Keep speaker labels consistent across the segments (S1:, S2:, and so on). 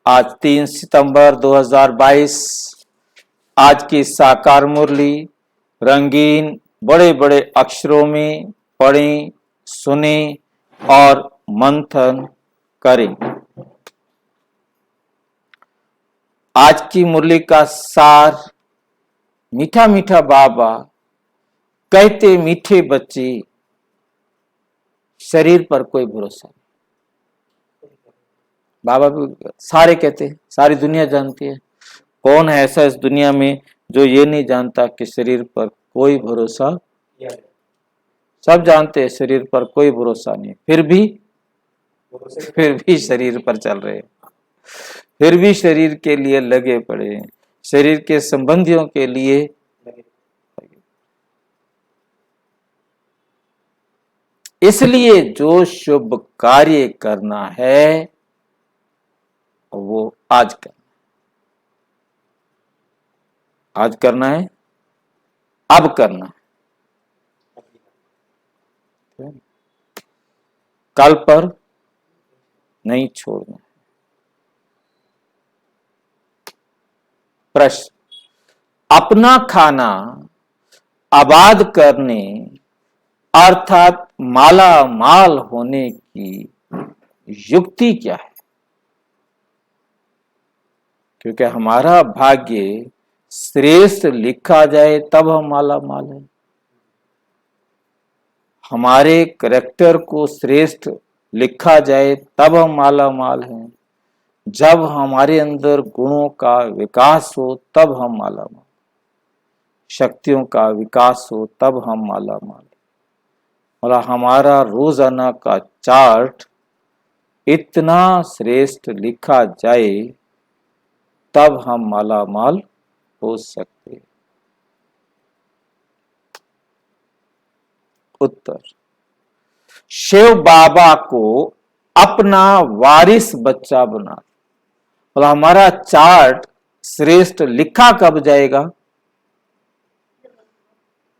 S1: आज 3 सितंबर 2022। आज की साकार मुरली रंगीन बड़े बड़े अक्षरों में पढ़ें, सुने और मंथन करें। आज की मुरली का सार, मीठा मीठा बाबा कहते मीठे बच्चे, शरीर पर कोई भरोसा नहीं। बाबा भी सारे कहते हैं, सारी दुनिया जानती है। कौन है ऐसा इस दुनिया में जो ये नहीं जानता कि शरीर पर कोई भरोसा? सब जानते हैं शरीर पर कोई भरोसा नहीं, फिर भी शरीर पर चल रहे हैं, फिर भी शरीर के लिए लगे पड़े हैं, शरीर के संबंधियों के लिए। इसलिए जो शुभ कार्य करना है वो आज करना है, अब करना है, कल पर नहीं छोड़ना है। प्रश्न, अपना खाना आबाद करने अर्थात माला माल होने की युक्ति क्या है? क्योंकि हमारा भाग्य श्रेष्ठ लिखा जाए तब हम माला माल है। हमारे करैक्टर को श्रेष्ठ लिखा जाए तब हम माला माल हैं। जब हमारे अंदर गुणों का विकास हो तब हम माला माल, शक्तियों का विकास हो तब हम माला माल। और हमारा रोजाना का चार्ट इतना श्रेष्ठ लिखा जाए तब हम माला माल हो सकते। उत्तर, शिव बाबा को अपना वारिस बच्चा बना। और हमारा चार्ट श्रेष्ठ लिखा कब जाएगा?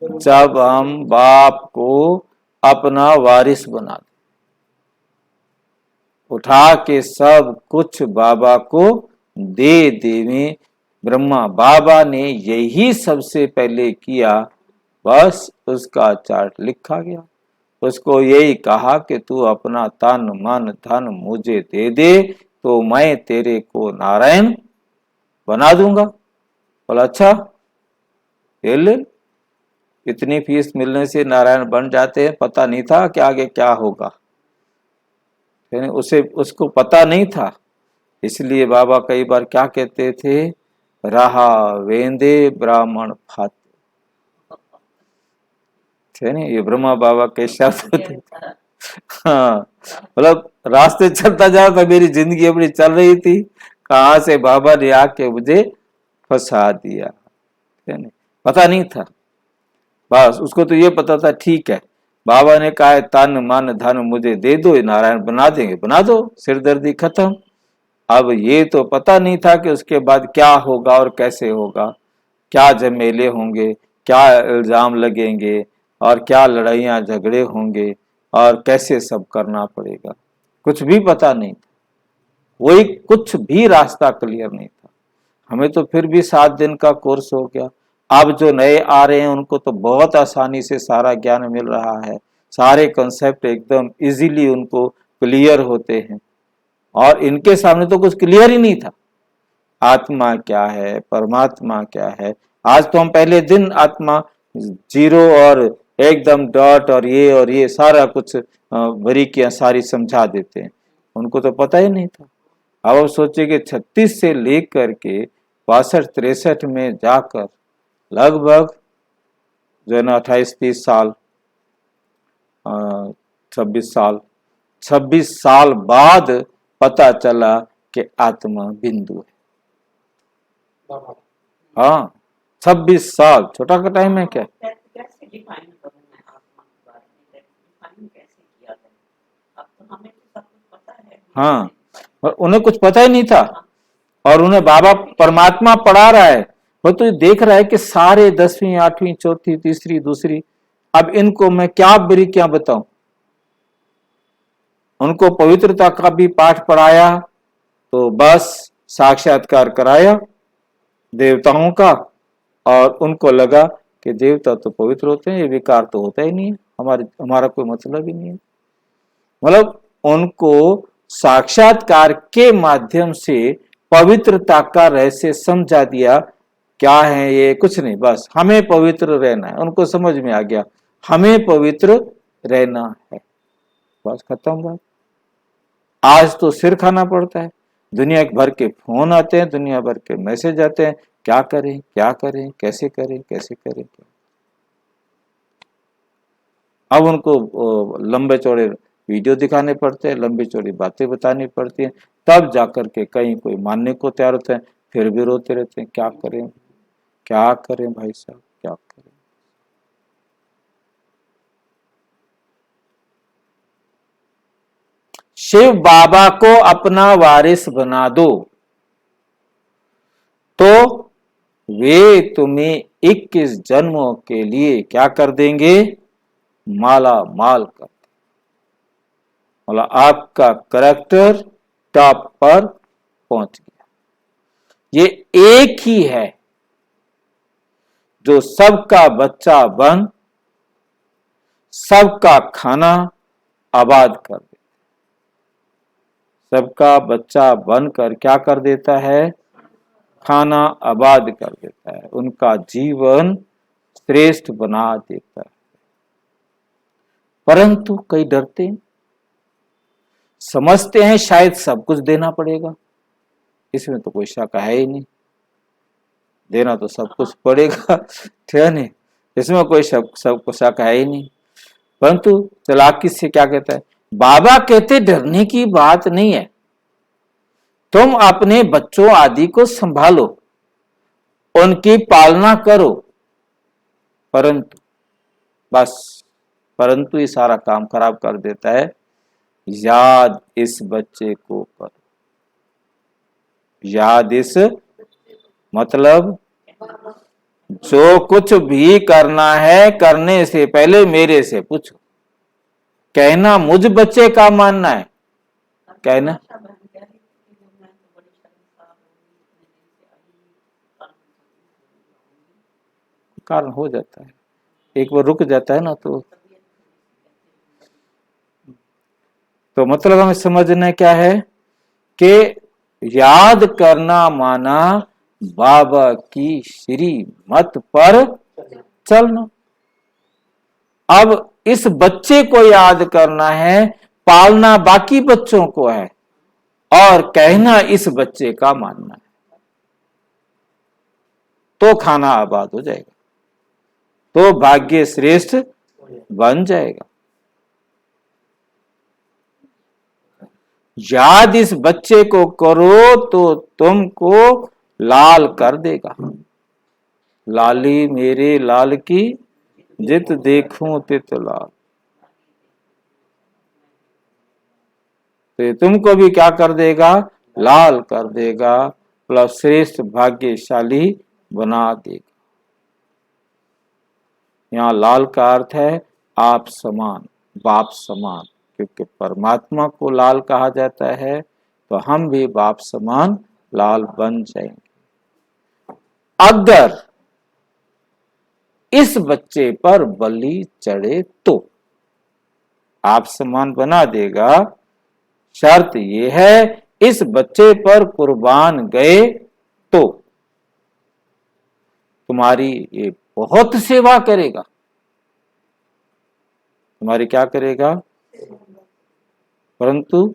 S1: जब हम बाप को अपना वारिस बना दें, उठा के सब कुछ बाबा को दे देवें। ब्रह्मा बाबा ने यही सबसे पहले किया, बस उसका चार्ट लिखा गया। उसको यही कहा कि तू अपना तन मन धन मुझे दे दे तो मैं तेरे को नारायण बना दूंगा। बोला अच्छा ले, इतनी फीस मिलने से नारायण बन जाते हैं? पता नहीं था कि आगे क्या होगा, उसको पता नहीं था। इसलिए बाबा कई बार क्या कहते थे, रहा वेंदे ब्राह्मण फाते। ये ब्रह्मा बाबा के शब्द थे। हाँ, मतलब रास्ते चलता जाओ तो मेरी जिंदगी अपनी चल रही थी, कहां से बाबा ने आके मुझे फंसा दिया, पता नहीं था। बस उसको तो ये पता था, ठीक है बाबा ने कहा है तन मन धन मुझे दे दो, नारायण बना देंगे, बना दो, सिरदर्दी खत्म। अब ये तो पता नहीं था कि उसके बाद क्या होगा और कैसे होगा, क्या झमेले होंगे, क्या इल्जाम लगेंगे और क्या लड़ाइयाँ झगड़े होंगे और कैसे सब करना पड़ेगा, कुछ भी पता नहीं था। वही कुछ भी रास्ता क्लियर नहीं था। हमें तो फिर भी 7 दिन का कोर्स हो गया। अब जो नए आ रहे हैं उनको तो बहुत आसानी से सारा ज्ञान मिल रहा है, सारे कॉन्सेप्ट एकदम इजीली उनको क्लियर होते हैं। और इनके सामने तो कुछ क्लियर ही नहीं था, आत्मा क्या है, परमात्मा क्या है। आज तो हम पहले दिन आत्मा जीरो और एकदम डॉट और ये सारा कुछ बारीकियां सारी समझा देते हैं, उनको तो पता ही नहीं था। अब सोचे कि 36 से लेकर के 62-63 में जाकर लगभग जो है ना 28-30 साल 26 साल बाद पता चला कि आत्मा बिंदु है। हाँ, 26 साल छोटा का टाइम है क्या? हाँ, और उन्हें कुछ पता ही नहीं था। और उन्हें बाबा परमात्मा पढ़ा रहा है, वो तो देख रहा है कि सारे 10वीं 8वीं चौथी तीसरी दूसरी, अब इनको मैं क्या बारीकियां बताऊं। उनको पवित्रता का भी पाठ पढ़ाया तो बस साक्षात्कार कराया देवताओं का, और उनको लगा कि देवता तो पवित्र होते हैं, ये विकार तो होता ही नहीं है, हमारा कोई मतलब ही नहीं है। मतलब उनको साक्षात्कार के माध्यम से पवित्रता का रहस्य समझा दिया। क्या है ये? कुछ नहीं, बस हमें पवित्र रहना है। उनको समझ में आ गया हमें पवित्र रहना है, बस खत्म बात। आज तो सिर खाना पड़ता है, दुनिया भर के फोन आते हैं, दुनिया भर के मैसेज आते हैं, क्या करें क्या करें, कैसे करें कैसे करें। अब उनको लंबे चौड़े वीडियो दिखाने पड़ते हैं, लंबी चौड़ी बातें बतानी पड़ती हैं, तब जाकर के कहीं कोई मानने को तैयार होते हैं, फिर भी रोते रहते हैं। क्या करें क्या करें भाई साहब, क्या करें। शिव बाबा को अपना वारिस बना दो तो वे तुम्हें 21 जन्मों के लिए क्या कर देंगे? माला माल कर। मतलब आपका करैक्टर टॉप पर पहुंच गया। ये एक ही है जो सबका बच्चा बन सबका खाना आबाद कर देता। सबका बच्चा बनकर क्या कर देता है? खाना आबाद कर देता है, उनका जीवन श्रेष्ठ बना देता है। परंतु कई डरते हैं, समझते हैं शायद सब कुछ देना पड़ेगा, इसमें तो कोई शक है ही नहीं, देना तो सब कुछ पड़ेगा, ठीक है नहीं, इसमें कोई सबको शक है ही नहीं। परंतु चालाकी से क्या कहता है बाबा? कहते डरने की बात नहीं है, तुम अपने बच्चों आदि को संभालो, उनकी पालना करो, परंतु बस परंतु ये सारा काम खराब कर देता है। याद इस बच्चे को करो, याद इस मतलब जो कुछ भी करना है करने से पहले मेरे से पूछो। कहना मुझ बच्चे का मानना है, कहना कारण हो जाता है, एक बार रुक जाता है ना तो मतलब हमें समझना क्या है कि याद करना माना बाबा की श्री मत पर चलना। अब इस बच्चे को याद करना है, पालना बाकी बच्चों को है, और कहना इस बच्चे का मानना है, तो खाना आबाद हो जाएगा, तो भाग्य श्रेष्ठ बन जाएगा। याद इस बच्चे को करो तो तुमको लाल कर देगा। लाली मेरे लाल की जित देखूं तित लाल। तो तुमको भी क्या कर देगा? लाल कर देगा, प्लस श्रेष्ठ भाग्यशाली बना देगा। यहाँ लाल का अर्थ है आप समान, बाप समान, क्योंकि परमात्मा को लाल कहा जाता है, तो हम भी बाप समान लाल बन जाएंगे अगर इस बच्चे पर बलि चढ़े तो। आप समान बना देगा, शर्त यह है इस बच्चे पर कुर्बान गए तो तुम्हारी ये बहुत सेवा करेगा। तुम्हारी क्या करेगा? परंतु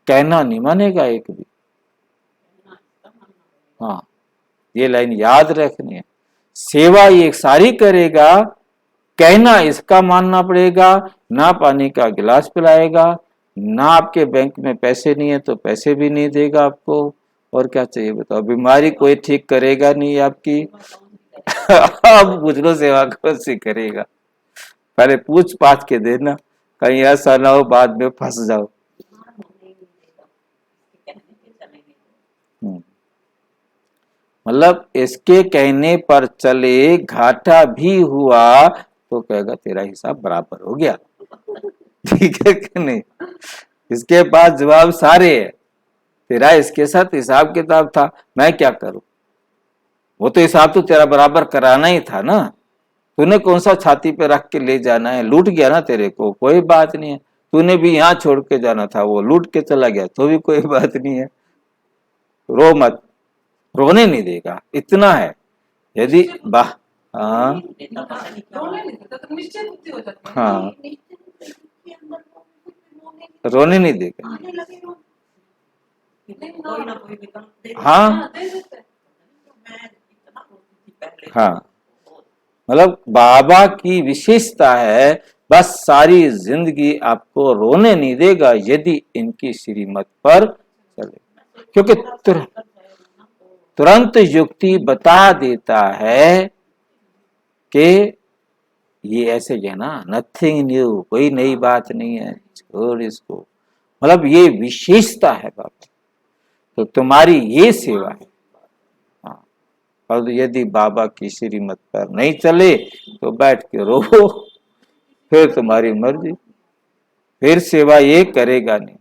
S1: कहना नहीं मानेगा एक भी। हाँ, ये लाइन याद रखनी है। सेवा ये सारी करेगा, कहना इसका मानना पड़ेगा। ना पानी का गिलास पिलाएगा, ना आपके बैंक में पैसे नहीं है तो पैसे भी नहीं देगा आपको। और क्या चाहिए बताओ? बीमारी कोई ठीक करेगा नहीं आपकी। अब पूछ लो सेवा कौन सी करेगा? पहले पूछ पाछ के देना, कहीं ऐसा ना हो बाद में फंस जाओ। मतलब इसके कहने पर चले, घाटा भी हुआ तो कहेगा तेरा हिसाब बराबर हो गया। ठीक है कि नहीं? इसके पास जवाब सारे है, तेरा इसके साथ हिसाब किताब था, मैं क्या करूं? वो तो हिसाब तो तेरा बराबर कराना ही था ना। तूने कौन सा छाती पे रख के ले जाना है? लूट गया ना तेरे को, कोई बात नहीं है। तूने भी यहाँ छोड़ के जाना था, वो लूट के चला गया तो भी कोई बात नहीं है। रो मत, रोने नहीं देगा, इतना है। यदि वाह, हाँ हाँ, रोने नहीं देगा। हाँ हाँ, मतलब बाबा की विशेषता है, बस सारी जिंदगी आपको रोने नहीं देगा यदि इनकी श्रीमत पर चले। क्योंकि तुरंत युक्ति बता देता है कि ये ऐसे है ना, नथिंग न्यू, कोई नई बात नहीं है, छोड़ इसको। मतलब ये विशेषता है बाबा, तो तुम्हारी ये सेवा है। हाँ, और यदि बाबा की श्रीमत पर नहीं चले तो बैठ के रो, फिर तुम्हारी मर्जी, फिर सेवा ये करेगा नहीं।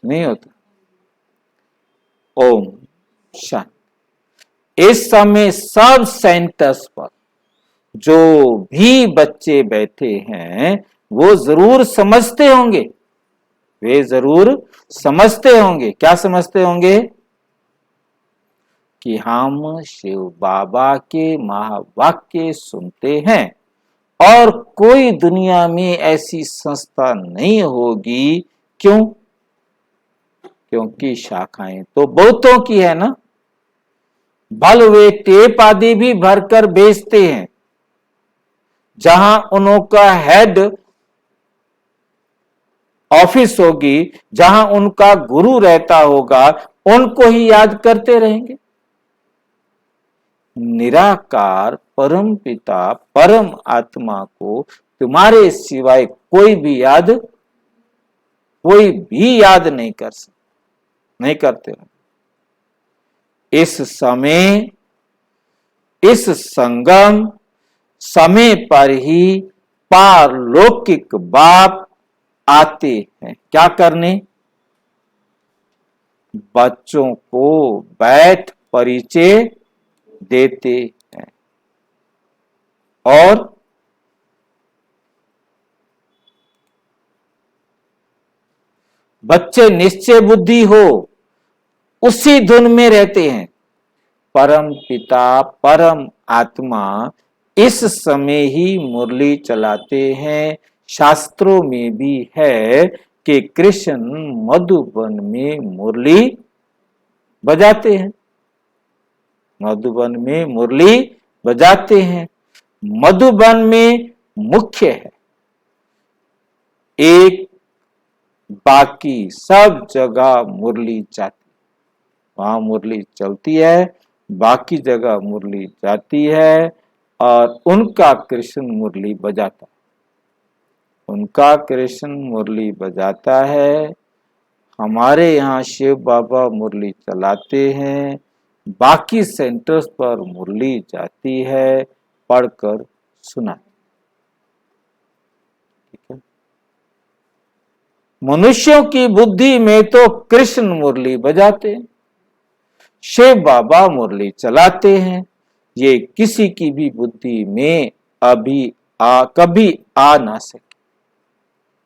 S1: नहीं होता। ओम शांति। इस समय सब सेंटर्स पर जो भी बच्चे बैठे हैं वो जरूर समझते होंगे, वे जरूर समझते होंगे। क्या समझते होंगे? कि हम शिव बाबा के महावाक्य सुनते हैं और कोई दुनिया में ऐसी संस्था नहीं होगी। क्यों? क्योंकि शाखाएं तो बहुतों की है ना। भल वे टेप आदि भी भरकर बेचते हैं, जहां उनका हेड ऑफिस होगी, जहां उनका गुरु रहता होगा, उनको ही याद करते रहेंगे। निराकार परम पिता परम आत्मा को तुम्हारे सिवाय कोई भी याद नहीं कर सकता, नहीं करते। इस समय, इस संगम समय पर ही पारलौकिक बाप आते हैं। क्या करने? बच्चों को बैठ परिचय देते हैं। और बच्चे निश्चय बुद्धि हो उसी धुन में रहते हैं। परम पिता परम आत्मा इस समय ही मुरली चलाते हैं। शास्त्रों में भी है कि कृष्ण मधुबन में मुरली बजाते हैं, मधुबन में मुरली बजाते हैं। मधुबन में मुख्य है एक, बाकी सब जगह मुरली जाती, वहां मुरली चलती है, बाकी जगह मुरली जाती है और उनका कृष्ण मुरली बजाता है, उनका कृष्ण मुरली बजाता है। हमारे यहाँ शिव बाबा मुरली चलाते हैं, बाकी सेंटर्स पर मुरली जाती है, पढ़कर सुना। मनुष्यों की बुद्धि में तो कृष्ण मुरली बजाते हैं, शिव बाबा मुरली चलाते हैं। ये किसी की भी बुद्धि में कभी आ ना सके,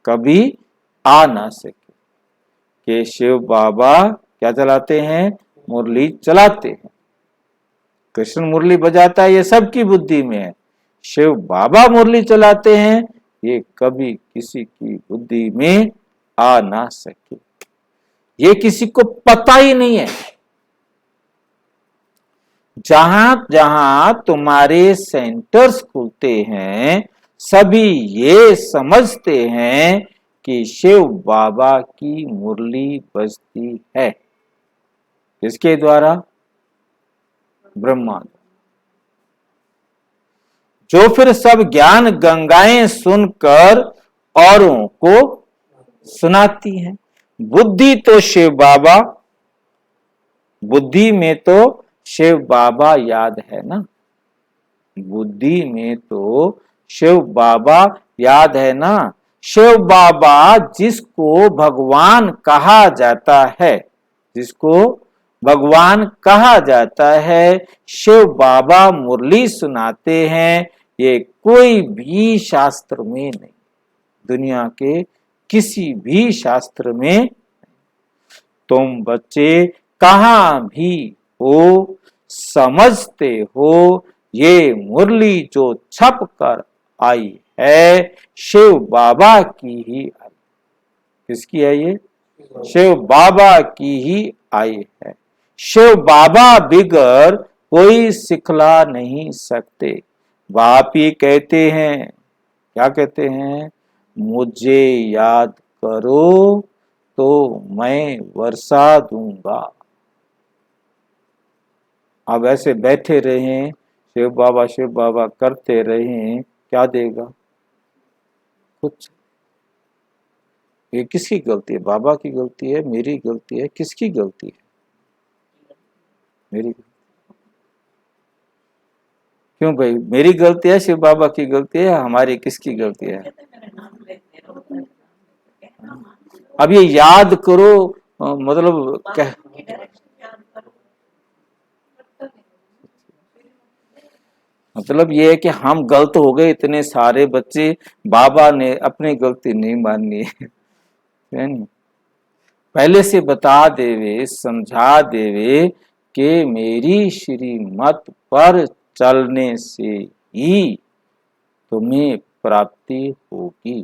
S1: कभी आ ना सके कि शिव बाबा क्या चलाते हैं? मुरली चलाते हैं। कृष्ण मुरली बजाता है, ये सबकी बुद्धि में है। शिव बाबा मुरली चलाते हैं, ये कभी किसी की बुद्धि में आ ना सके, ये किसी को पता ही नहीं है। जहां जहां तुम्हारे सेंटर्स खुलते हैं, सभी ये समझते हैं कि शिव बाबा की मुरली बजती है। किसके द्वारा? ब्रह्मा। जो फिर सब ज्ञान गंगाएं सुनकर औरों को सुनाती हैं। बुद्धि तो शिव बाबा, बुद्धि में तो शिव बाबा याद है ना, बुद्धि में तो शिव बाबा याद है ना? शिव बाबा जिसको भगवान कहा जाता है, जिसको भगवान कहा जाता है, शिव बाबा मुरली सुनाते हैं। ये कोई भी शास्त्र में नहीं, दुनिया के किसी भी शास्त्र में। तुम बच्चे कहां भी हो, समझते हो ये मुरली जो छप कर आई है शिव बाबा की ही आई। किसकी है ये? शिव बाबा की ही आई है। शिव बाबा बिगर कोई सिखला नहीं सकते। बाप ही कहते हैं, क्या कहते हैं? मुझे याद करो तो मैं वर्षा दूंगा। अब ऐसे बैठे रहें, शिव बाबा करते रहें, क्या देगा? कुछ। ये किसकी गलती है? बाबा की गलती है? मेरी गलती है? किसकी गलती है? मेरी। क्यों भाई, मेरी गलती है? शिव बाबा की गलती है? हमारी किसकी गलती है? अब ये याद करो मतलब क्या? मतलब ये है कि हम गलत हो गए, इतने सारे बच्चे, बाबा ने अपनी गलती नहीं माननी है। पहले से बता देवे, समझा देवे कि मेरी श्रीमत पर चलने से ही तुम्हें प्राप्ति होगी।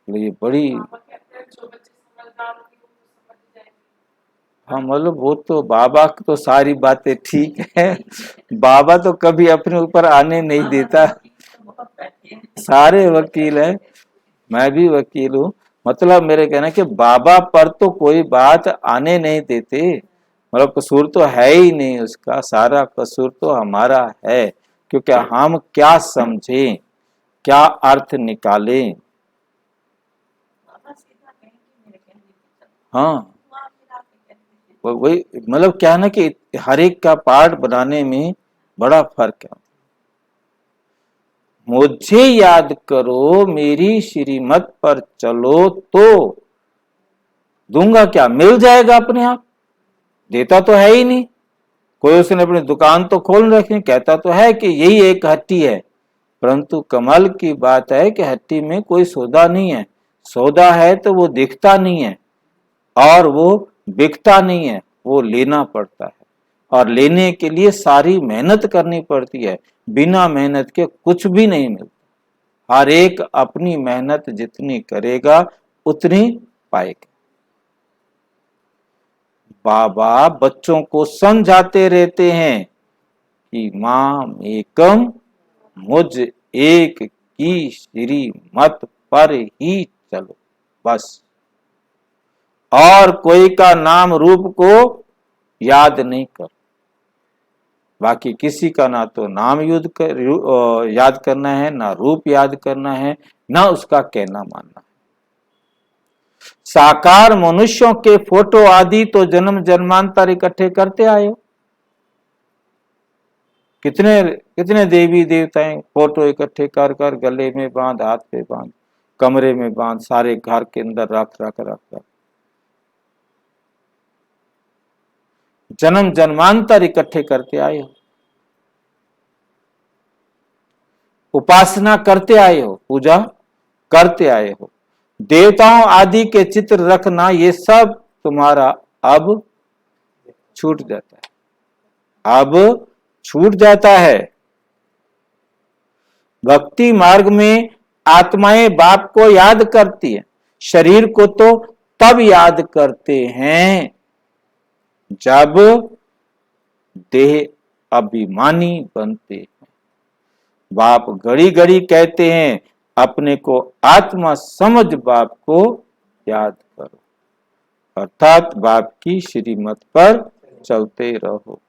S1: ये बड़ी, हाँ मतलब वो तो बाबा की तो सारी बातें ठीक है, बाबा तो कभी अपने ऊपर आने नहीं देता। सारे वकील है, मैं भी वकील हूँ। मतलब मेरे कहना कि बाबा पर तो कोई बात आने नहीं देते। मतलब कसूर तो है ही नहीं उसका, सारा कसूर तो हमारा है, क्योंकि हम क्या समझें, क्या अर्थ निकालें। हाँ वही मतलब क्या है ना कि हर एक का पार्ट बनाने में बड़ा फर्क है। मुझे याद करो, मेरी श्रीमत पर चलो तो दूंगा क्या? मिल जाएगा अपने आप। देता तो है ही नहीं कोई, उसने अपनी दुकान तो खोल रखी, कहता तो है कि यही एक हट्टी है, परंतु कमाल की बात है कि हट्टी में कोई सौदा नहीं है। सौदा है तो वो दिखता नहीं है और वो बिकता नहीं है, वो लेना पड़ता है। और लेने के लिए सारी मेहनत करनी पड़ती है, बिना मेहनत के कुछ भी नहीं मिलता। हर एक अपनी मेहनत जितनी करेगा उतनी पाएगा। बाबा बच्चों को समझाते रहते हैं कि माम एकम, मुझ एक की श्रीमत पर ही चलो, बस। और कोई का नाम रूप को याद नहीं कर। बाकी किसी का ना तो नाम याद करना है, ना रूप याद करना है, ना उसका कहना मानना है। साकार मनुष्यों के फोटो आदि तो जन्म जन्मांतर इकट्ठे करते आए हो। कितने कितने देवी देवताएं फोटो इकट्ठे कर कर गले में बांध, हाथ पे बांध, कमरे में बांध, सारे घर के अंदर रख रख रख रख जन्म जन्मांतर इकट्ठे करते आए हो। उपासना करते आए हो, पूजा करते आए हो। देवताओं आदि के चित्र रखना, ये सब तुम्हारा अब छूट जाता है, अब छूट जाता है। भक्ति मार्ग में आत्माएं बाप को याद करती है, शरीर को तो तब याद करते हैं जब देह अभिमानी बनते हैं। बाप घड़ी घड़ी कहते हैं अपने को आत्मा समझ बाप को याद करो, अर्थात बाप की श्रीमत पर चलते रहो।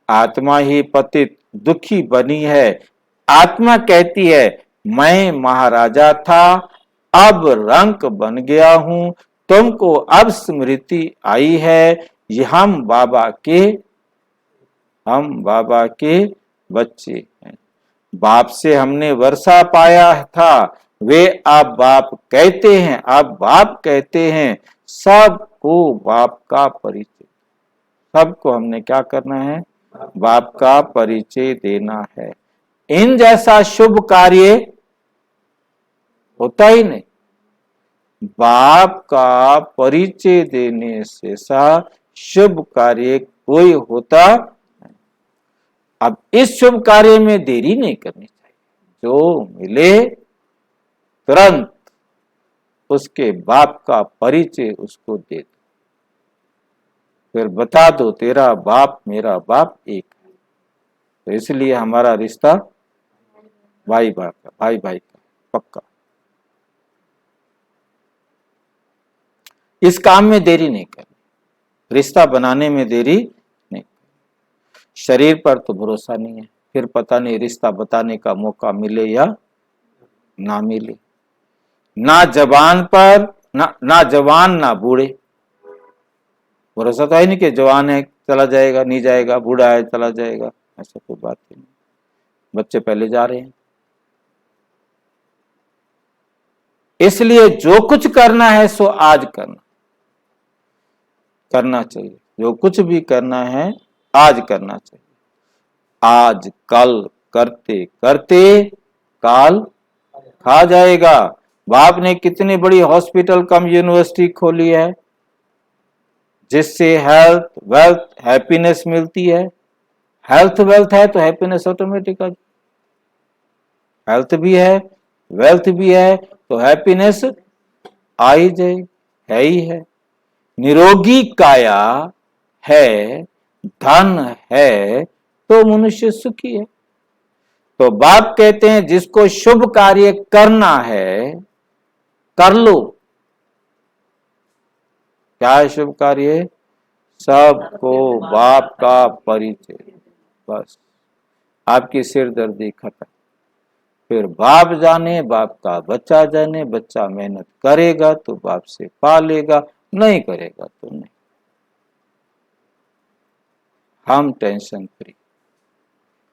S1: आत्मा ही पतित दुखी बनी है। आत्मा कहती है मैं महाराजा था, अब रंक बन गया हूं, तुमको अब स्मृति आई है, ये हम बाबा के बच्चे हैं। बाप से हमने वर्षा पाया था, वे आप बाप कहते हैं, आप बाप कहते हैं। सबको बाप का परिचय, सबको हमने क्या करना है? बाप का परिचय देना है। इन जैसा शुभ कार्य होता ही नहीं। बाप का परिचय देने से सा शुभ कार्य कोई होता नहीं। अब इस शुभ कार्य में देरी नहीं करनी चाहिए, जो मिले तुरंत उसके बाप का परिचय उसको दे दो, फिर बता दो तेरा बाप मेरा बाप एक है। तो इसलिए हमारा रिश्ता भाई भाई का, भाई भाई का पक्का। इस काम में देरी नहीं करनी, रिश्ता बनाने में देरी नहीं। शरीर पर तो भरोसा नहीं है, फिर पता नहीं रिश्ता बताने का मौका मिले या ना मिले। ना जवान पर, ना जवान ना बूढ़े, भरोसा तो है नहीं कि जवान है चला जाएगा नहीं जाएगा, बूढ़ा है चला जाएगा, ऐसा कोई बात नहीं। बच्चे पहले जा रहे हैं। इसलिए जो कुछ करना है सो आज करना चाहिए। जो कुछ भी करना है आज करना चाहिए। आज कल करते करते काल खा जाएगा। बाप ने कितनी बड़ी हॉस्पिटल कम यूनिवर्सिटी खोली है, जिससे हेल्थ वेल्थ हैप्पीनेस मिलती है। हेल्थ वेल्थ है तो हैप्पीनेस ऑटोमेटिक आ जाए। हेल्थ भी है वेल्थ भी है तो हैप्पीनेस आ ही जाए, है ही है। निरोगी काया है, धन है तो मनुष्य सुखी है। तो बाप कहते हैं जिसको शुभ कार्य करना है कर लो। क्या है शुभ कार्य? सबको बाप का परिचय, बस आपकी सिरदर्दी खत्म। फिर बाप जाने, बाप का बच्चा जाने। बच्चा मेहनत करेगा तो बाप से पालेगा, नहीं करेगा तो नहीं। हम टेंशन फ्री,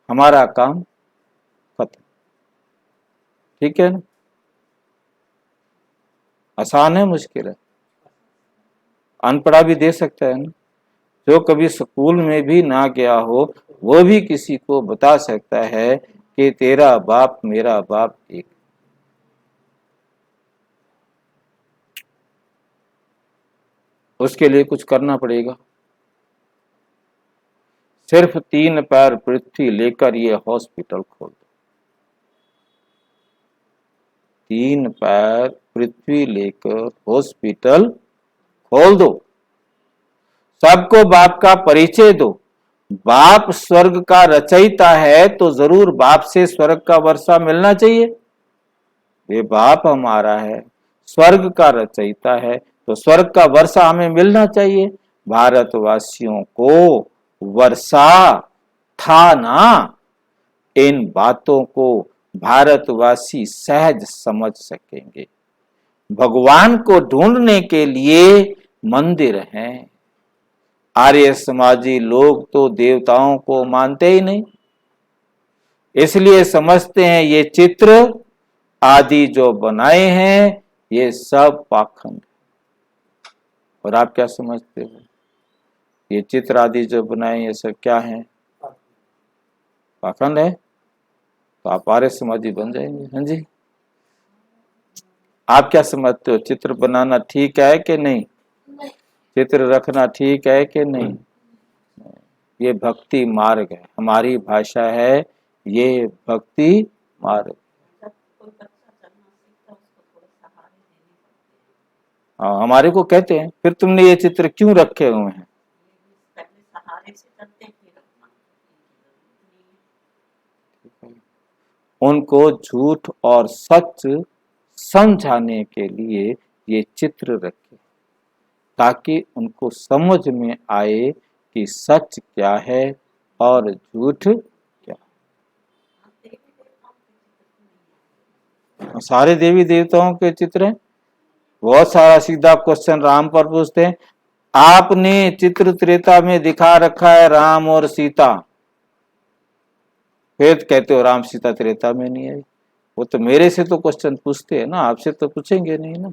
S1: हमारा काम खत्म। ठीक है ना? आसान है मुश्किल है? अनपढ़ा भी दे सकता है ना? जो कभी स्कूल में भी ना गया हो वो भी किसी को बता सकता है कि तेरा बाप मेरा बाप एक। उसके लिए कुछ करना पड़ेगा। सिर्फ 3 पैर पृथ्वी लेकर ये हॉस्पिटल खोल दो। 3 पैर पृथ्वी लेकर हॉस्पिटल खोल दो। सबको बाप का परिचय दो। बाप स्वर्ग का रचयिता है तो जरूर बाप से स्वर्ग का वर्षा मिलना चाहिए। ये बाप हमारा है, स्वर्ग का रचयिता है तो स्वर्ग का वर्षा हमें मिलना चाहिए। भारतवासियों को वर्षा था ना, इन बातों को भारतवासी सहज समझ सकेंगे। भगवान को ढूंढने के लिए मंदिर हैं। आर्य समाजी लोग तो देवताओं को मानते ही नहीं, इसलिए समझते हैं ये चित्र आदि जो बनाए हैं ये सब पाखंड। और आप क्या समझते हो? ये चित्र आदि जो बनाए ये सब क्या है? पाखंड है? तो आप आर्य समाजी बन जाएंगे। हाँ जी, आप क्या समझते हो? चित्र बनाना ठीक है कि नहीं? चित्र रखना ठीक है कि नहीं? ये भक्ति मार्ग है, हमारी भाषा है ये भक्ति मार्ग। हाँ, हमारे को कहते हैं फिर तुमने ये चित्र क्यों रखे हुए हैं? उनको झूठ और सच समझाने के लिए ये चित्र रखे, ताकि उनको समझ में आए कि सच क्या है और झूठ क्या। सारे देवी देवताओं के चित्र हैं। बहुत सारा सीधा क्वेश्चन राम पर पूछते हैं, आपने चित्र त्रेता में दिखा रखा है राम और सीता, फिर कहते हो राम सीता त्रेता में नहीं आई। वो तो मेरे से तो क्वेश्चन पूछते हैं ना, आपसे तो पूछेंगे नहीं ना।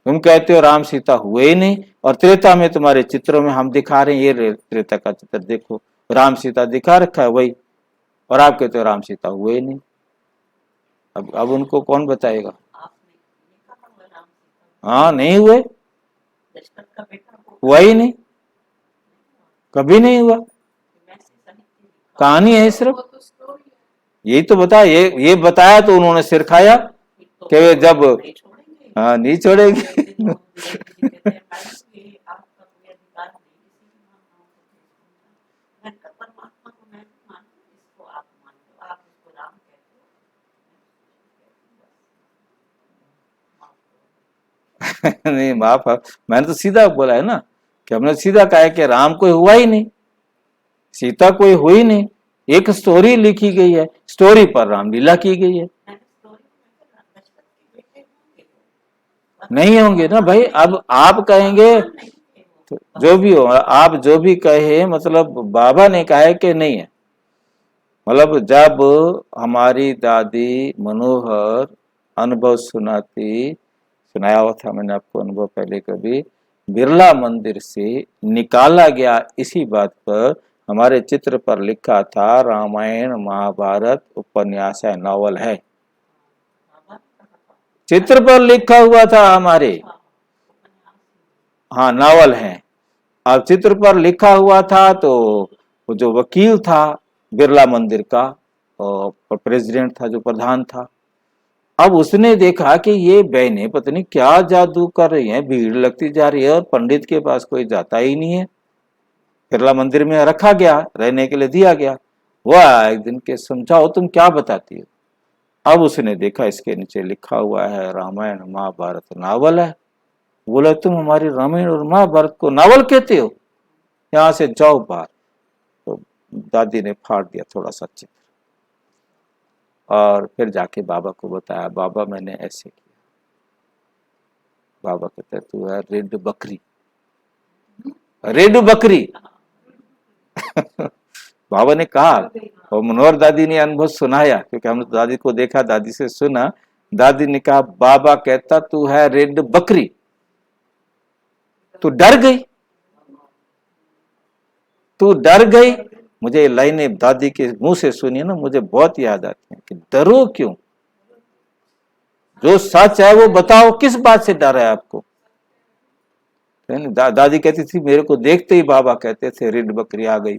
S1: तुम कहते हो राम सीता हुए ही नहीं, और त्रेता में तुम्हारे चित्रों में हम दिखा रहे हैं, ये त्रेता का चित्र देखो, राम सीता दिखा रखा है वही, और आप कहते हो राम सीता हुए ही नहीं। अब उनको कौन बताएगा? हाँ, नहीं हुए, हुआ ही नहीं, कभी नहीं हुआ, कहानी है सिर्फ। यही तो बताया, ये बताया तो उन्होंने सिर खाया कि वे जब, हाँ नहीं छोड़ेगी। नहीं माफ, मैंने तो सीधा बोला है ना, कि हमने सीधा कहा है कि राम कोई हुआ ही नहीं, सीता कोई हुई नहीं, एक स्टोरी लिखी गई है, स्टोरी पर रामलीला की गई है। नहीं होंगे ना भाई, अब आप कहेंगे तो जो भी हो, आप जो भी कहे, मतलब बाबा ने कहा है कि नहीं है। मतलब जब हमारी दादी मनोहर अनुभव सुनाती, सुनाया हुआ था मैंने आपको अनुभव पहले कभी, बिरला मंदिर से निकाला गया इसी बात पर, हमारे चित्र पर लिखा था रामायण महाभारत उपन्यास है, नॉवल है, चित्र पर लिखा हुआ था हमारे। हाँ नॉवल है, अब चित्र पर लिखा हुआ था तो वो जो वकील था बिरला मंदिर का, और प्रेसिडेंट था, जो प्रधान था, अब उसने देखा कि ये बहनें पता नहीं क्या जादू कर रही हैं, भीड़ लगती जा रही है और पंडित के पास कोई जाता ही नहीं है। बिरला मंदिर में रखा गया, रहने के लिए दिया गया। वह एक दिन के समझाओ तुम क्या बताती हो। अब उसने देखा इसके नीचे लिखा हुआ है रामायण महाभारत नावल है। बोला तुम हमारी रामायण और महाभारत को नावल कहते हो, यहाँ से जाओ बाहर। तो दादी ने फाड़ दिया थोड़ा सा चित्र, और फिर जाके बाबा को बताया, बाबा मैंने ऐसे किया। बाबा कहते तू है रेड बकरी, रेड बकरी। बाबा ने कहा, और मनोहर दादी ने अनुभव सुनाया, क्योंकि हमने दादी को देखा, दादी से सुना। दादी ने कहा बाबा कहता तू है रेड बकरी, तू डर गई, तू डर गई। मुझे लाइनें दादी के मुंह से सुनी ना, मुझे बहुत याद आती है कि डरो क्यों, जो सच है वो बताओ, किस बात से डर है आपको। दादी कहती थी मेरे को देखते ही बाबा कहते थे रेड बकरी आ गई।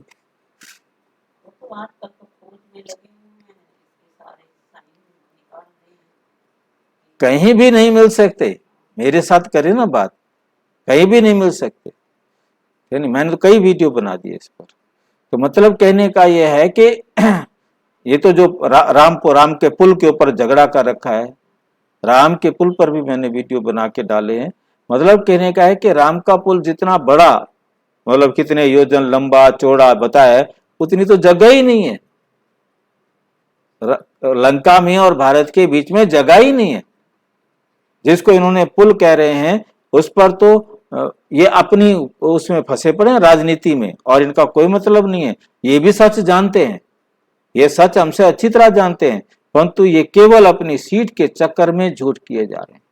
S1: कहीं भी नहीं मिल सकते, मेरे साथ करे ना बात, कहीं भी नहीं मिल सकते। यानी मैंने तो कई वीडियो बना दिए इस पर। तो मतलब कहने का यह है कि ये तो जो राम के पुल के ऊपर झगड़ा कर रखा है, राम के पुल पर भी मैंने वीडियो बना के डाले हैं। मतलब कहने का है कि राम का पुल जितना बड़ा, मतलब कितने योजन लंबा चौड़ा बताया, उतनी तो जगह ही नहीं है। लंका में और भारत के बीच में जगह ही नहीं है। जिसको इन्होंने पुल कह रहे हैं, उस पर तो ये अपनी उसमें फंसे पड़े हैं राजनीति में, और इनका कोई मतलब नहीं है। ये भी सच जानते हैं, ये सच हमसे अच्छी तरह जानते हैं, परंतु ये केवल अपनी सीट के चक्कर में झूठ किए जा रहे हैं।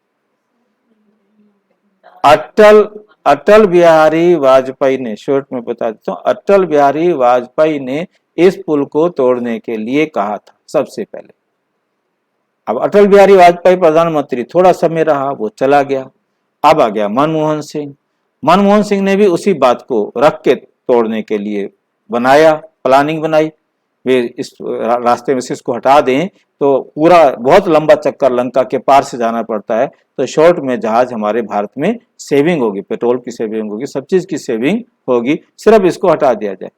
S1: अटल बिहारी वाजपेयी ने, शॉर्ट में बता देता हूं, अटल बिहारी वाजपेयी ने इस पुल को तोड़ने के लिए कहा था सबसे पहले। अब अटल बिहारी वाजपेयी प्रधानमंत्री थोड़ा समय रहा, वो चला गया। अब आ गया मनमोहन सिंह। मनमोहन सिंह ने भी उसी बात को रख के तोड़ने के लिए बनाया, प्लानिंग बनाई। वे इस रास्ते में से इसको हटा दें तो पूरा बहुत लंबा चक्कर लंका के पार से जाना पड़ता है, तो शॉर्ट में जहाज हमारे भारत में सेविंग होगी, पेट्रोल की सेविंग होगी, सब चीज की सेविंग होगी, सिर्फ इसको हटा दिया जाए।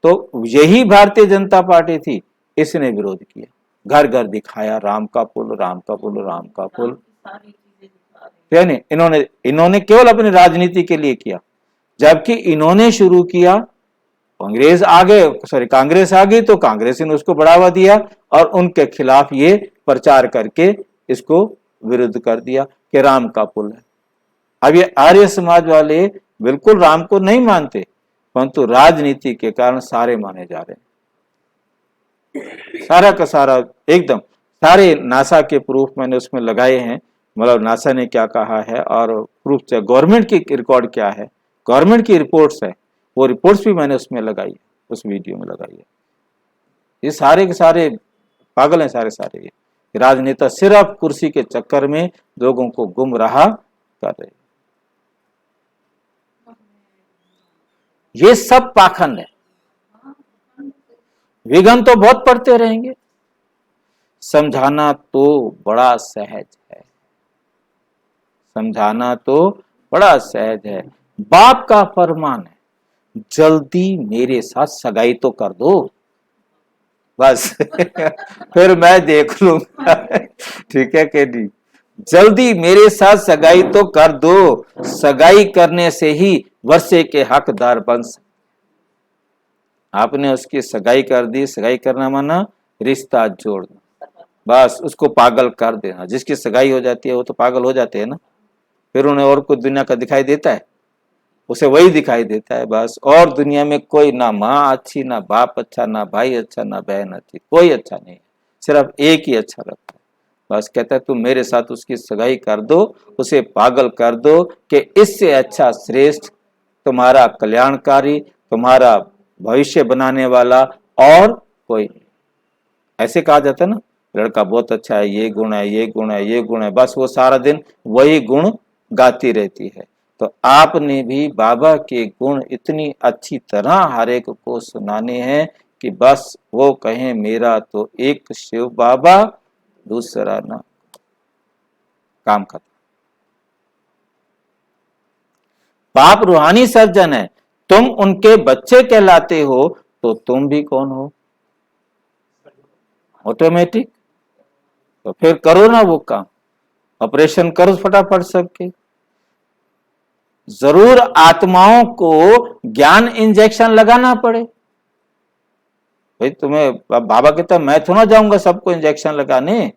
S1: तो यही भारतीय जनता पार्टी थी, इसने विरोध किया, घर घर दिखाया राम का पुल, राम का पुल, राम का पुल। यानी इन्होंने केवल अपनी राजनीति के लिए किया, जबकि इन्होंने शुरू किया, कांग्रेस आ गए, कांग्रेस आ गई तो कांग्रेस ने उसको बढ़ावा दिया और उनके खिलाफ ये प्रचार करके इसको विरुद्ध कर दिया कि राम का पुल है। अब ये आर्य समाज वाले बिल्कुल राम को नहीं मानते, परंतु राजनीति के कारण सारे माने जा रहे हैं। सारा का सारा एकदम सारे नासा के प्रूफ मैंने उसमें लगाए हैं, मतलब नासा ने क्या कहा है और प्रूफ गवर्नमेंट की रिकॉर्ड क्या है, गवर्नमेंट की रिपोर्ट्स है, वो रिपोर्ट्स भी मैंने उसमें लगाई है, उस वीडियो में लगाई है। ये सारे के सारे पागल हैं, सारे सारे ये राजनेता सिर्फ कुर्सी के चक्कर में लोगों को गुमराह कर रहे। ये सब पाखंड है। विघन तो बहुत पढ़ते रहेंगे, समझाना तो बड़ा सहज है, समझाना तो बड़ा सहज है। बाप का फरमान है, जल्दी मेरे साथ सगाई तो कर दो बस फिर मैं देख लूंगा ठीक है कि नहीं, जल्दी मेरे साथ सगाई तो कर दो, सगाई करने से ही वर्षे के हकदार बन सकते। आपने उसकी सगाई कर दी, सगाई करना माना रिश्ता जोड़ना, बस उसको पागल कर देना। जिसकी सगाई हो जाती है वो तो पागल हो जाते हैं ना, फिर उन्हें और कुछ दुनिया का दिखाई देता है, उसे वही दिखाई देता है बस। और दुनिया में कोई ना माँ अच्छी, ना बाप अच्छा, ना भाई अच्छा, ना बहन अच्छी, कोई अच्छा नहीं है, सिर्फ एक ही अच्छा लगता है बस। कहता है तुम मेरे साथ उसकी सगाई कर दो, उसे पागल कर दो कि इससे अच्छा श्रेष्ठ, तुम्हारा कल्याणकारी, तुम्हारा भविष्य बनाने वाला और कोई नहीं। ऐसे कहा जाता है ना, लड़का बहुत अच्छा है, ये गुण है, ये गुण है, ये गुण है, बस वो सारा दिन वही गुण गाती रहती है। तो आपने भी बाबा के गुण इतनी अच्छी तरह हर एक को सुनाने हैं कि बस वो कहें मेरा तो एक शिव बाबा, दूसरा ना, काम खत्म। बाप रूहानी सर्जन है, तुम उनके बच्चे कहलाते हो, तो तुम भी कौन हो, ऑटोमेटिक। तो फिर करो ना वो काम, ऑपरेशन करो फटाफट सबके। जरूर आत्माओं को ज्ञान इंजेक्शन लगाना पड़े भाई, तुम्हें बाबा कहता मैं थोड़ा जाऊंगा सबको इंजेक्शन लगाने,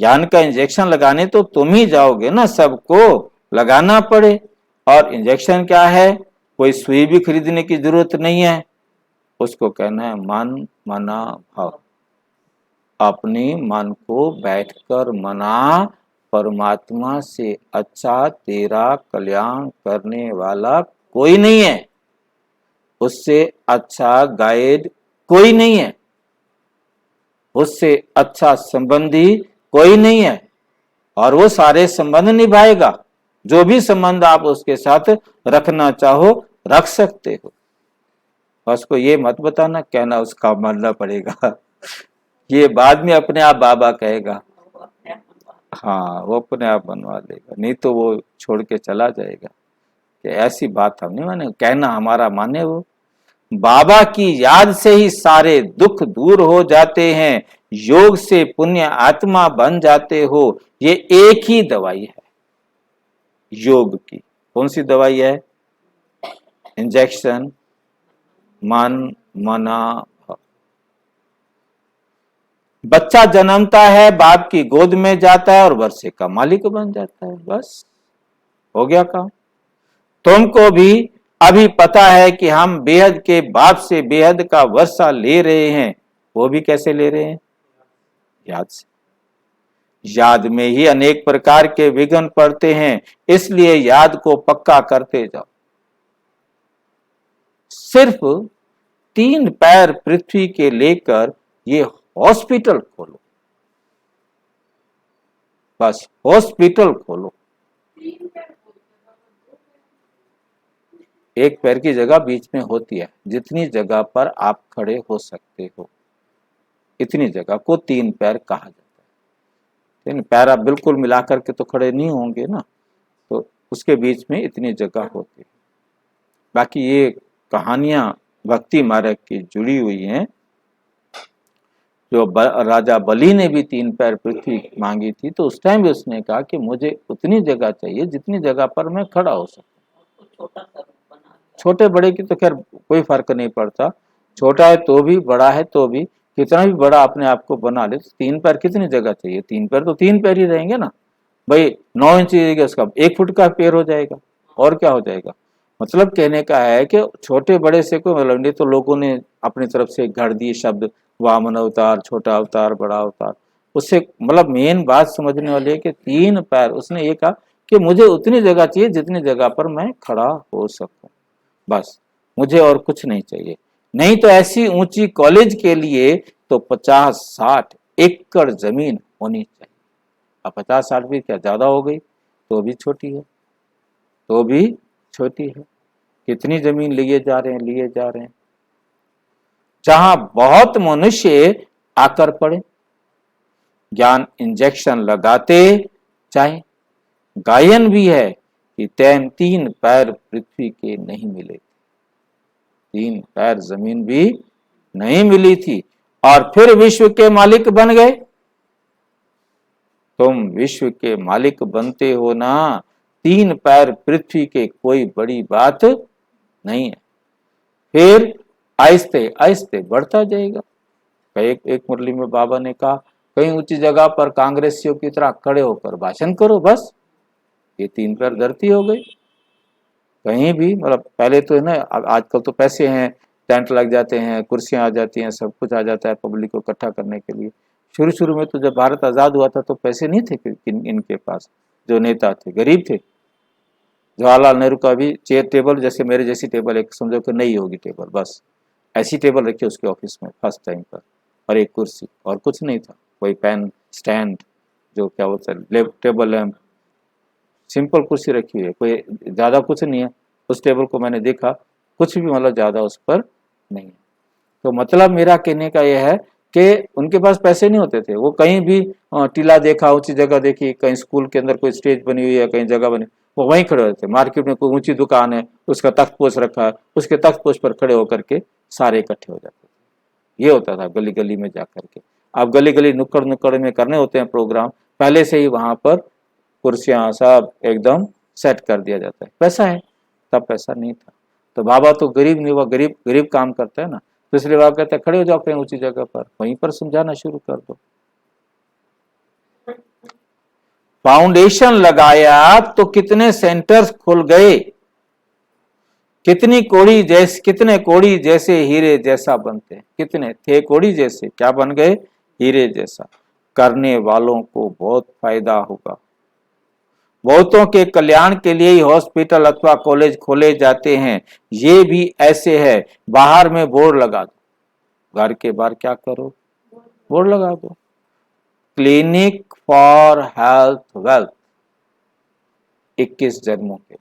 S1: ज्ञान का इंजेक्शन लगाने तो तुम ही जाओगे ना, सबको लगाना पड़े। और इंजेक्शन क्या है, कोई सुई भी खरीदने की जरूरत नहीं है, उसको कहना है मन मना भाव। अपने मन को बैठकर मना, परमात्मा से अच्छा तेरा कल्याण करने वाला कोई नहीं है, उससे अच्छा गाइड कोई नहीं है, उससे अच्छा संबंधी कोई नहीं है, और वो सारे संबंध निभाएगा। जो भी संबंध आप उसके साथ रखना चाहो रख सकते हो, उसको ये मत बताना, कहना उसका मानना पड़ेगा ये बाद में अपने आप बाबा कहेगा, हाँ वो अपने आप बनवा लेगा, नहीं तो वो छोड़ के चला जाएगा कि ऐसी बात हम नहीं माने, कहना हमारा माने वो। बाबा की याद से ही सारे दुख दूर हो जाते हैं, योग से पुण्य आत्मा बन जाते हो, ये एक ही दवाई है योग की। कौन सी दवाई है, इंजेक्शन मन मना भाव। बच्चा जन्मता है, बाप की गोद में जाता है और वर्षे का मालिक बन जाता है, बस हो गया काम। तुमको भी अभी पता है कि हम बेहद के बाप से बेहद का वर्षा ले रहे हैं, वो भी कैसे ले रहे हैं, याद से। याद में ही अनेक प्रकार के विघ्न पड़ते हैं, इसलिए याद को पक्का करते जाओ। सिर्फ 3 पैर पृथ्वी के लेकर ये हॉस्पिटल खोलो, बस हॉस्पिटल खोलो। एक पैर की जगह बीच में होती है, जितनी जगह पर आप खड़े हो सकते हो इतनी जगह को 3 पैर कहा जाता है। 3 पैर आप बिल्कुल मिलाकर के तो खड़े नहीं होंगे ना, तो उसके बीच में इतनी जगह होती है। बाकी ये कहानियां भक्ति मार्ग की जुड़ी हुई हैं। जो राजा बलि ने भी 3 पैर पृथ्वी मांगी थी, तो उस टाइम भी उसने कहा कि मुझे उतनी जगह चाहिए जितनी जगह पर मैं खड़ा हो सकूं। छोटे बड़े की तो खैर कोई फर्क नहीं पड़ता, छोटा है तो भी, बड़ा है तो भी, कितना भी बड़ा अपने आप को बना ले, तो 3 पैर कितनी जगह चाहिए, 3 पैर तो 3 पैर ही रहेंगे ना भाई। 9 इंच उसका 1 फुट का पैर हो जाएगा, और क्या हो जाएगा। मतलब कहने का है कि छोटे बड़े से कोई मतलब नहीं, तो लोगों ने अपनी तरफ से गढ़ दिए शब्द, वामन अवतार, छोटा अवतार, बड़ा अवतार। उससे मतलब मेन बात समझने वाली है कि 3 पैर, उसने ये कहा कि मुझे उतनी जगह चाहिए जितनी जगह पर मैं खड़ा हो सकूं, बस मुझे और कुछ नहीं चाहिए। नहीं तो ऐसी ऊंची कॉलेज के लिए तो 50-60 एकड़ जमीन होनी चाहिए। अब 50-60 भी क्या ज्यादा हो गई, तो भी छोटी है, तो भी छोटी है। कितनी जमीन लिए जा रहे हैं, लिए जा रहे हैं, जहां बहुत मनुष्य आकर पड़े, ज्ञान इंजेक्शन लगाते जाए। गायन भी है कि 3 पैर पृथ्वी के नहीं मिले, 3 पैर जमीन भी नहीं मिली थी, और फिर विश्व के मालिक बन गए। तुम विश्व के मालिक बनते हो ना, 3 पैर पृथ्वी के कोई बड़ी बात नहीं है। फिर आहिस्ते आहिस्ते बढ़ता जाएगा। एक मुरली में बाबा ने कहा, कहीं ऊंची जगह पर कांग्रेसियों की तरह खड़े होकर भाषण करो, बस ये 3 पैर धरती हो गई। कहीं भी मतलब पहले तो है ना, आजकल तो पैसे हैं, टेंट लग जाते हैं, कुर्सियां आ जाती हैं, सब कुछ आ जाता है पब्लिक को इकट्ठा करने के लिए। शुरू शुरू में तो जब भारत आजाद हुआ था तो पैसे नहीं थे इनके पास, जो नेता थे गरीब थे। जवाहरलाल नेहरू का भी चेयर टेबल जैसे मेरे जैसी टेबल, एक समझो कि नहीं होगी टेबल, बस ऐसी टेबल रखी उसके ऑफिस में फर्स्ट टाइम पर, और एक कुर्सी, और कुछ नहीं था, कोई पेन स्टैंड, जो क्या बोलते हैं टेबल लैम्प, सिंपल कुर्सी रखी हुई है, कोई ज़्यादा कुछ नहीं है। उस टेबल को मैंने देखा, कुछ भी मतलब ज़्यादा उस पर नहीं है। तो मतलब मेरा कहने का यह है कि उनके पास पैसे नहीं होते थे, वो कहीं भी टीला देखा, ऊंची जगह देखी, कहीं स्कूल के अंदर कोई स्टेज बनी हुई है, कहीं जगह बनी, वो वहीं खड़े होते थे। मार्केट में कोई ऊंची दुकान है, उसका तख्तपोश रखा है, उसके तख्तपोश पर खड़े होकर के सारे इकट्ठे हो जाते थे। ये होता था गली गली में जाकर के। अब गली गली नुक्कड़ नुक्कड़ में करने होते हैं प्रोग्राम, पहले से ही वहां पर कुर्सियां सब एकदम सेट कर दिया जाता है। पैसा है, तब पैसा नहीं था। तो बाबा तो गरीब नहीं हुआ, गरीब गरीब काम करता है ना, तो इसलिए बाबा कहते हैं खड़े हो जाओ कहीं ऊंची जगह पर, वहीं पर समझाना शुरू कर दो। फाउंडेशन लगाया तो कितने सेंटर्स खुल गए, कितने कोड़ी जैसे हीरे जैसा बनते हैं, कितने थे कोड़ी जैसे, क्या बन गए, हीरे जैसा। करने वालों को बहुत फायदा होगा। बहुतों के कल्याण के लिए ही हॉस्पिटल अथवा कॉलेज खोले जाते हैं। ये भी ऐसे है, बाहर में बोर्ड लगा दो, घर के बाहर क्या करो, बोर्ड लगा दो, क्लिनिक फॉर हेल्थ वेल्थ, 21 जन्मों के।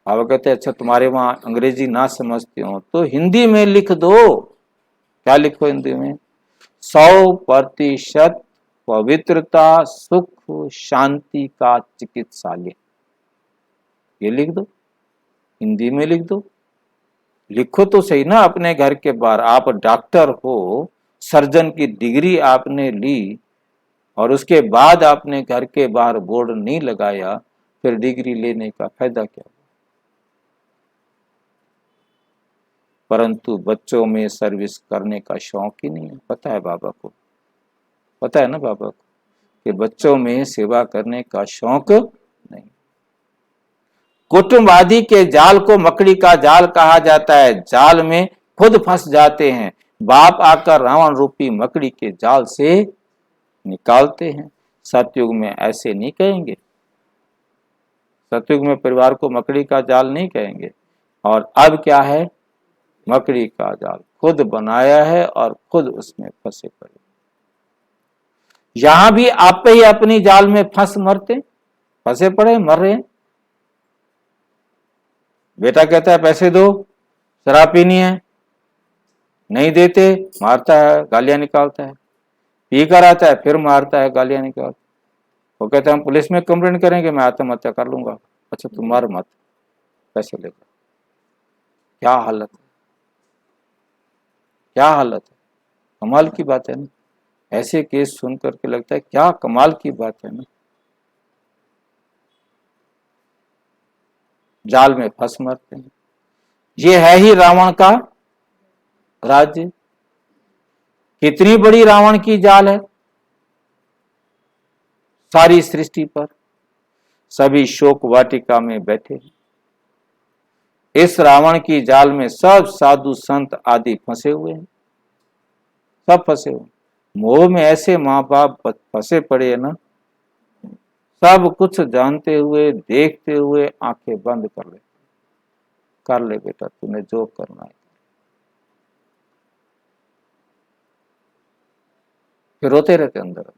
S1: अब कहते हैं अच्छा तुम्हारे वहां अंग्रेजी ना समझते हो तो हिंदी में लिख दो। क्या लिखो हिंदी में, 100% पवित्रता सुख शांति का चिकित्सालय, ये लिख दो, हिंदी में लिख दो। लिखो तो सही ना अपने घर के बाहर। आप डॉक्टर हो, सर्जन की डिग्री आपने ली, और उसके बाद आपने घर के बाहर बोर्ड नहीं लगाया, फिर डिग्री लेने का फायदा क्या। परंतु बच्चों में सर्विस करने का शौक ही नहीं है। पता है बाबा को, पता है ना बाबा को कि बच्चों में सेवा करने का शौक नहीं। कुटुंब आदि के जाल को मकड़ी का जाल कहा जाता है, जाल में खुद फंस जाते हैं। बाप आकर रावण रूपी मकड़ी के जाल से निकालते हैं। सतयुग में ऐसे नहीं कहेंगे, सतयुग में परिवार को मकड़ी का जाल नहीं कहेंगे। और अब क्या है, मकड़ी का जाल खुद बनाया है और खुद उसमें फंसे पड़े। यहां भी आप ही अपनी जाल में फंसे पड़े, मर रहे हैं। बेटा कहता है पैसे दो, शराब पीनी है, नहीं देते, मारता है, गालियां निकालता है, पी कर आता है फिर मारता है, गालियां निकालता है। वो कहता है हम पुलिस में कंप्लेंट करेंगे, मैं आत्महत्या कर लूंगा। अच्छा तुम मार मत, पैसे लेकर। क्या हालत है, क्या हालत है, कमाल की बात है ना। ऐसे केस सुन करके लगता है क्या कमाल की बात है ना। जाल में फंस मरते हैं। ये है ही रावण का राज्य। कितनी बड़ी रावण की जाल है सारी सृष्टि पर। सभी शोक वाटिका में बैठे हैं, इस रावण की जाल में सब साधु संत आदि फंसे हुए हैं, सब फंसे हुए। मोह में ऐसे माँ बाप फंसे पड़े हैं ना, सब कुछ जानते हुए देखते हुए आंखें बंद कर ले बेटा, तूने जो करना है। फिर रोते रहते अंदर।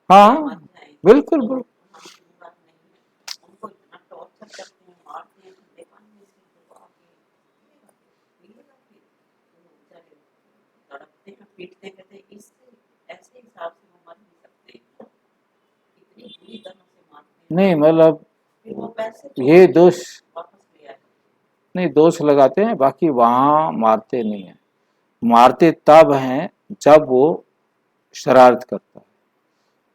S1: हाँ बिल्कुल बिल्कुल। नहीं मतलब ये दोष नहीं, दोष लगाते हैं, बाकी वहां मारते नहीं है। मारते तब हैं जब वो शरारत करता है।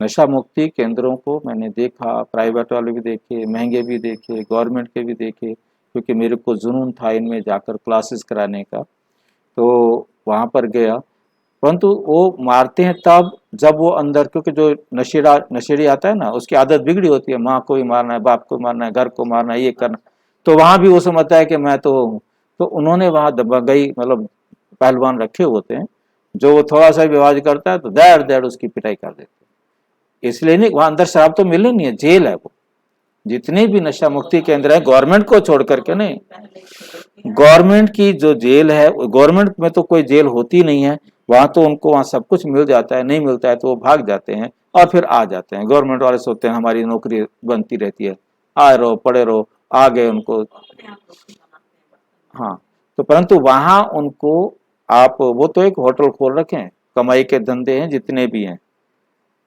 S1: नशा मुक्ति केंद्रों को मैंने देखा, प्राइवेट वाले भी देखे, महंगे भी देखे, गवर्नमेंट के भी देखे, क्योंकि मेरे को जुनून था इनमें जाकर क्लासेस कराने का, तो वहां पर गया। परंतु वो मारते हैं तब जब वो अंदर, क्योंकि जो नशेड़ी आता है ना, उसकी आदत बिगड़ी होती है, माँ को ही मारना है, बाप को मारना है, घर को मारना है, ये करना। तो वहां भी वो समझता है कि मैं तो हूँ। तो उन्होंने वहां दबंगई मतलब पहलवान रखे होते हैं, जो वो थोड़ा सा विवाद करता है तो देड़ देड़ उसकी पिटाई कर देते हैं। इसलिए नहीं, वहां अंदर शराब तो मिले नहीं है, जेल है वो। जितने भी नशा मुक्ति केंद्र है गवर्नमेंट को छोड़ करके, नहीं, गवर्नमेंट की जो जेल है, गवर्नमेंट में तो कोई जेल होती नहीं है। वहां तो उनको वहां सब कुछ मिल जाता है, नहीं मिलता है तो वो भाग जाते हैं और फिर आ जाते हैं। गवर्नमेंट वाले सोचते हैं हमारी नौकरी बनती रहती है, आए रहो पड़े रहो, आ गए उनको। हाँ, तो परंतु वहां उनको आप, वो तो एक होटल खोल रखे हैं, कमाई के धंधे हैं जितने भी हैं,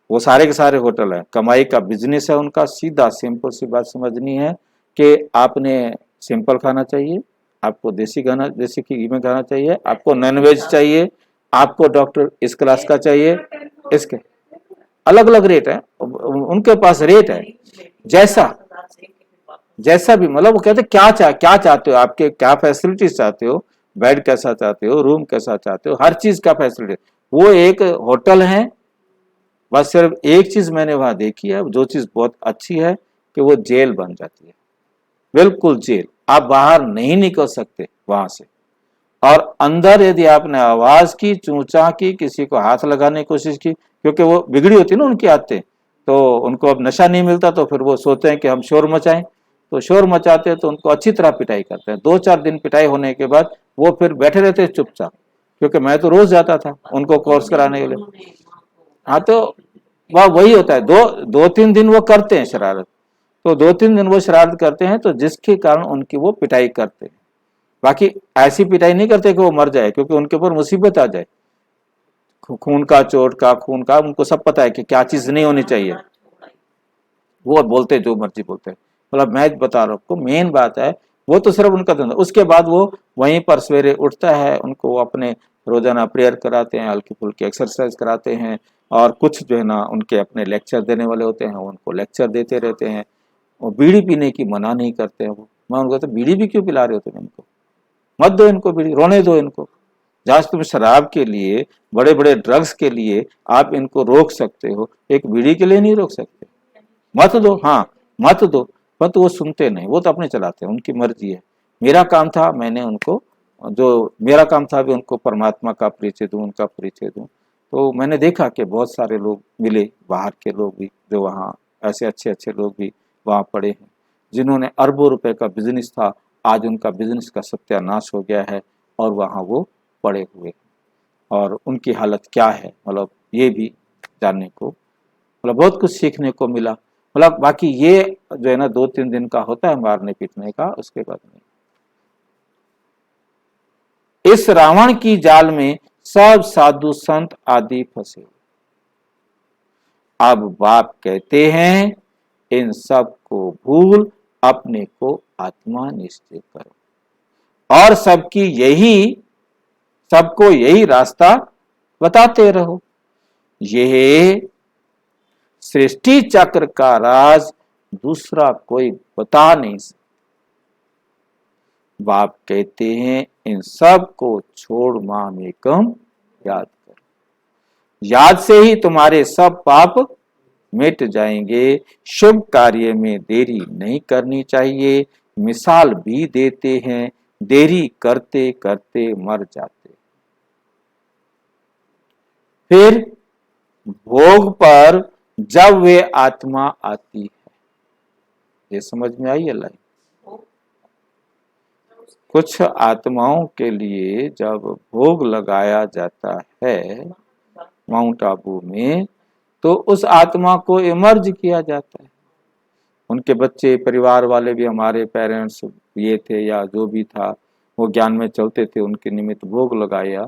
S1: वो सारे के सारे होटल है, कमाई का बिजनेस है उनका। सीधा सिंपल सी बात समझनी है कि आपने सिंपल खाना चाहिए, आपको देसी खाना, देसी घी में खाना चाहिए, आपको नॉनवेज चाहिए, आपको डॉक्टर इस क्लास का चाहिए, इसके अलग अलग रेट है उनके पास, रेट है जैसा जैसा भी। मतलब वो कहते क्या चाहते हो, आपके क्या फैसिलिटीज चाहते हो, बेड कैसा चाहते हो, रूम कैसा चाहते हो, हर चीज का फैसिलिटी। वो एक होटल है। बस सिर्फ एक चीज मैंने वहां देखी है, जो चीज बहुत अच्छी है, कि वो जेल बन जाती है, बिल्कुल जेल। आप बाहर नहीं निकल सकते वहां से। और अंदर यदि आपने आवाज की, चूचा की, किसी को हाथ लगाने की कोशिश की, क्योंकि वो बिगड़ी होती है ना उनकी आदतें, तो उनको अब नशा नहीं मिलता, तो फिर वो सोचते हैं कि हम शोर मचाएं। तो शोर मचाते हैं तो उनको अच्छी तरह पिटाई करते हैं। 2-4 दिन पिटाई होने के बाद वो फिर बैठे रहते हैं चुपचाप, क्योंकि मैं तो रोज जाता था उनको कोर्स कराने के लिए। हाँ, तो वह वही होता है, 2-3 दिन वो करते हैं शरारत। तो 2-3 दिन वो शरारत करते हैं, तो जिसके कारण उनकी वो पिटाई करते हैं। बाकी ऐसी पिटाई नहीं करते कि वो मर जाए, क्योंकि उनके ऊपर मुसीबत आ जाए, खून का, चोट का, खून का, उनको सब पता है कि क्या चीज नहीं होनी चाहिए। वो बोलते जो मर्जी बोलते हैं। मतलब मैं बता रहा हूँ आपको, मेन बात है, वो तो सिर्फ उनका धंधा। उसके बाद वो वहीं पर सवेरे उठता है, उनको अपने रोजाना प्रेयर कराते हैं, हल्की फुल्की एक्सरसाइज कराते हैं, और कुछ जो है ना उनके अपने लेक्चर देने वाले होते हैं, उनको लेक्चर देते रहते हैं। और बीड़ी पीने की मना नहीं करते हैं वो। मैं उनको कहता, बीड़ी भी क्यों पिला रहे हो तुम इनको, मत दो इनको बीड़ी, रोने दो इनको। जहां तुम शराब के लिए, बड़े बड़े ड्रग्स के लिए आप इनको रोक सकते हो, एक बीड़ी के लिए नहीं रोक सकते। मत दो, हाँ, मत दो। पर तो वो सुनते नहीं, वो तो अपने चलाते हैं, उनकी मर्जी है। मेरा काम था, मैंने उनको, जो मेरा काम था भी उनको परमात्मा का परिचय दूं, उनका परिचय दूं। तो मैंने देखा कि बहुत सारे लोग मिले, बाहर के लोग भी, जो वहाँ ऐसे अच्छे अच्छे लोग भी वहाँ पड़े हैं, जिन्होंने अरबों रुपए का बिजनेस था, आज उनका बिजनेस का सत्यानाश हो गया है, और वहाँ वो पड़े हुए। और उनकी हालत क्या है, मतलब ये भी जानने को, मतलब बहुत कुछ सीखने को मिला। मतलब बाकी ये जो है ना 2-3 दिन का होता है मारने पीटने का, उसके बाद नहीं। इस रावण की जाल में सब साधु संत आदि फंसे। अब बाप कहते हैं, इन सब को भूल अपने को आत्मा निश्चय करो, और सबको यही रास्ता बताते रहो। यह सृष्टि चक्र का राज दूसरा कोई बता नहीं सकता। बाप कहते हैं इन सब को छोड़ माम एकम याद करो, याद से ही तुम्हारे सब पाप मिट जाएंगे। शुभ कार्य में देरी नहीं करनी चाहिए। मिसाल भी देते हैं, देरी करते करते मर जाते। फिर भोग पर जब वे आत्मा आती है, ये समझ में आई है लाइन? कुछ आत्माओं के लिए जब भोग लगाया जाता है माउंट आबू में, तो उस आत्मा को इमर्ज किया जाता है। उनके बच्चे, परिवार वाले भी, हमारे पेरेंट्स ये थे या जो भी था, वो ज्ञान में चलते थे, उनके निमित्त भोग लगाया।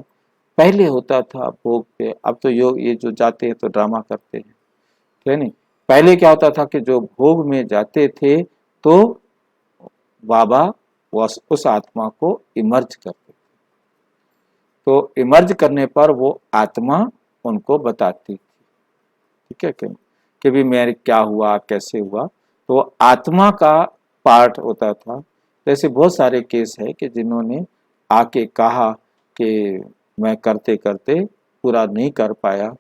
S1: पहले होता था भोग पे, अब तो ये जो जाते हैं तो ड्रामा करते हैं, है नहीं। पहले क्या होता था कि जो भोग में जाते थे तो बाबा उस आत्मा को इमर्ज करते थे। तो इमर्ज करने पर वो आत्मा उनको बताती थी, ठीक है कि भी मेरे क्या हुआ, कैसे हुआ। तो आत्मा का पार्ट होता था। ऐसे बहुत सारे केस है कि जिन्होंने आके कहा कि मैं करते करते पूरा नहीं कर पाया,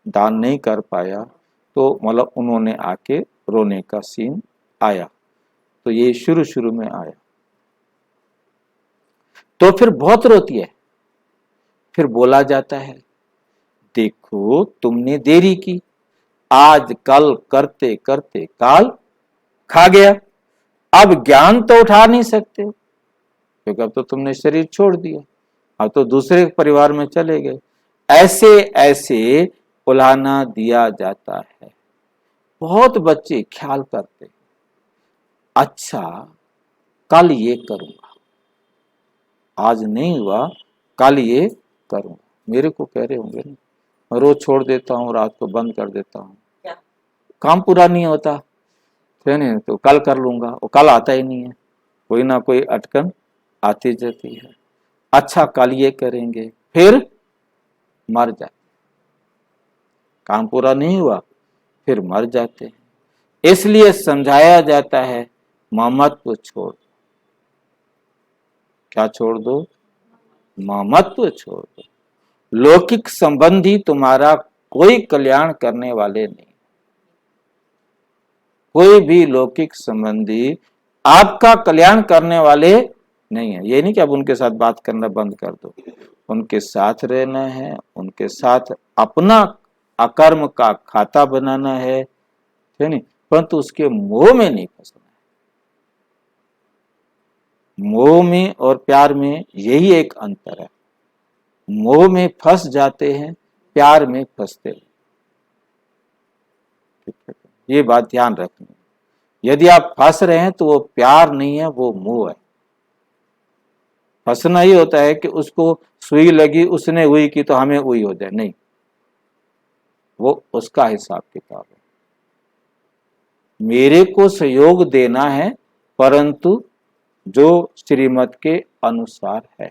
S1: दान नहीं कर पाया, तो मतलब उन्होंने आके रोने का सीन आया। तो ये शुरू शुरू में आया, तो फिर बहुत रोती है। फिर बोला जाता है देखो तुमने देरी की, आज कल करते करते काल खा गया, अब ज्ञान तो उठा नहीं सकते हो, क्योंकि अब तो तुमने शरीर छोड़ दिया, अब तो दूसरे परिवार में चले गए। ऐसे ऐसे उलाहना दिया जाता है। बहुत बच्चे ख्याल करते, अच्छा कल ये करूंगा, आज नहीं हुआ कल ये करूंगा। मेरे को कह रहे होंगे ना, मैं रोज छोड़ देता हूँ, रात को बंद कर देता हूँ, काम पूरा नहीं होता, नहीं तो कल कर लूंगा, वो कल आता ही नहीं है, कोई ना कोई अटकन आती जाती है। अच्छा कल ये करेंगे, फिर मर जाते, काम पूरा नहीं हुआ फिर मर जाते हैं। इसलिए समझाया जाता है ममत्व छोड़ दो। क्या छोड़ दो? ममत्व छोड़ दो। लौकिक संबंधी तुम्हारा कोई कल्याण करने वाले नहीं। कोई भी लौकिक संबंधी आपका कल्याण करने वाले नहीं है। ये नहीं कि अब उनके साथ बात करना बंद कर दो, उनके साथ रहना है, उनके साथ अपना अकर्म का खाता बनाना है नहीं, परंतु उसके मोह में नहीं फंसना है। मोह में और प्यार में यही एक अंतर है। मोह में फंस जाते हैं, प्यार में फंसते हैं। ये बात ध्यान रखनी। यदि आप फंस रहे हैं तो वो प्यार नहीं है, वो मोह है। फंसना ही होता है कि उसको सुई लगी, उसने हुई की तो हमें हुई हो जाए, नहीं, वो उसका हिसाब किताब है। मेरे को सहयोग देना है, परंतु जो श्रीमत के अनुसार है।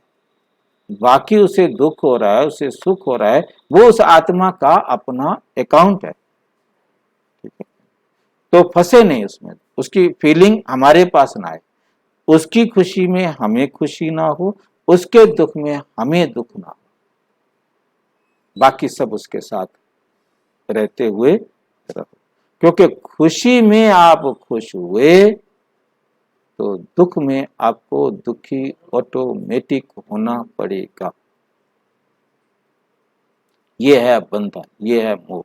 S1: बाकी उसे दुख हो रहा है, उसे सुख हो रहा है, वो उस आत्मा का अपना अकाउंट है, ठीक है। तो फंसे नहीं उसमें, उसकी फीलिंग हमारे पास ना आए, उसकी खुशी में हमें खुशी ना हो, उसके दुख में हमें दुख ना हो, बाकी सब उसके साथ रहते हुए रहो। क्योंकि खुशी में आप खुश हुए तो दुख में आपको दुखी ऑटोमेटिक होना पड़ेगा। ये है बंधन, ये है मोह।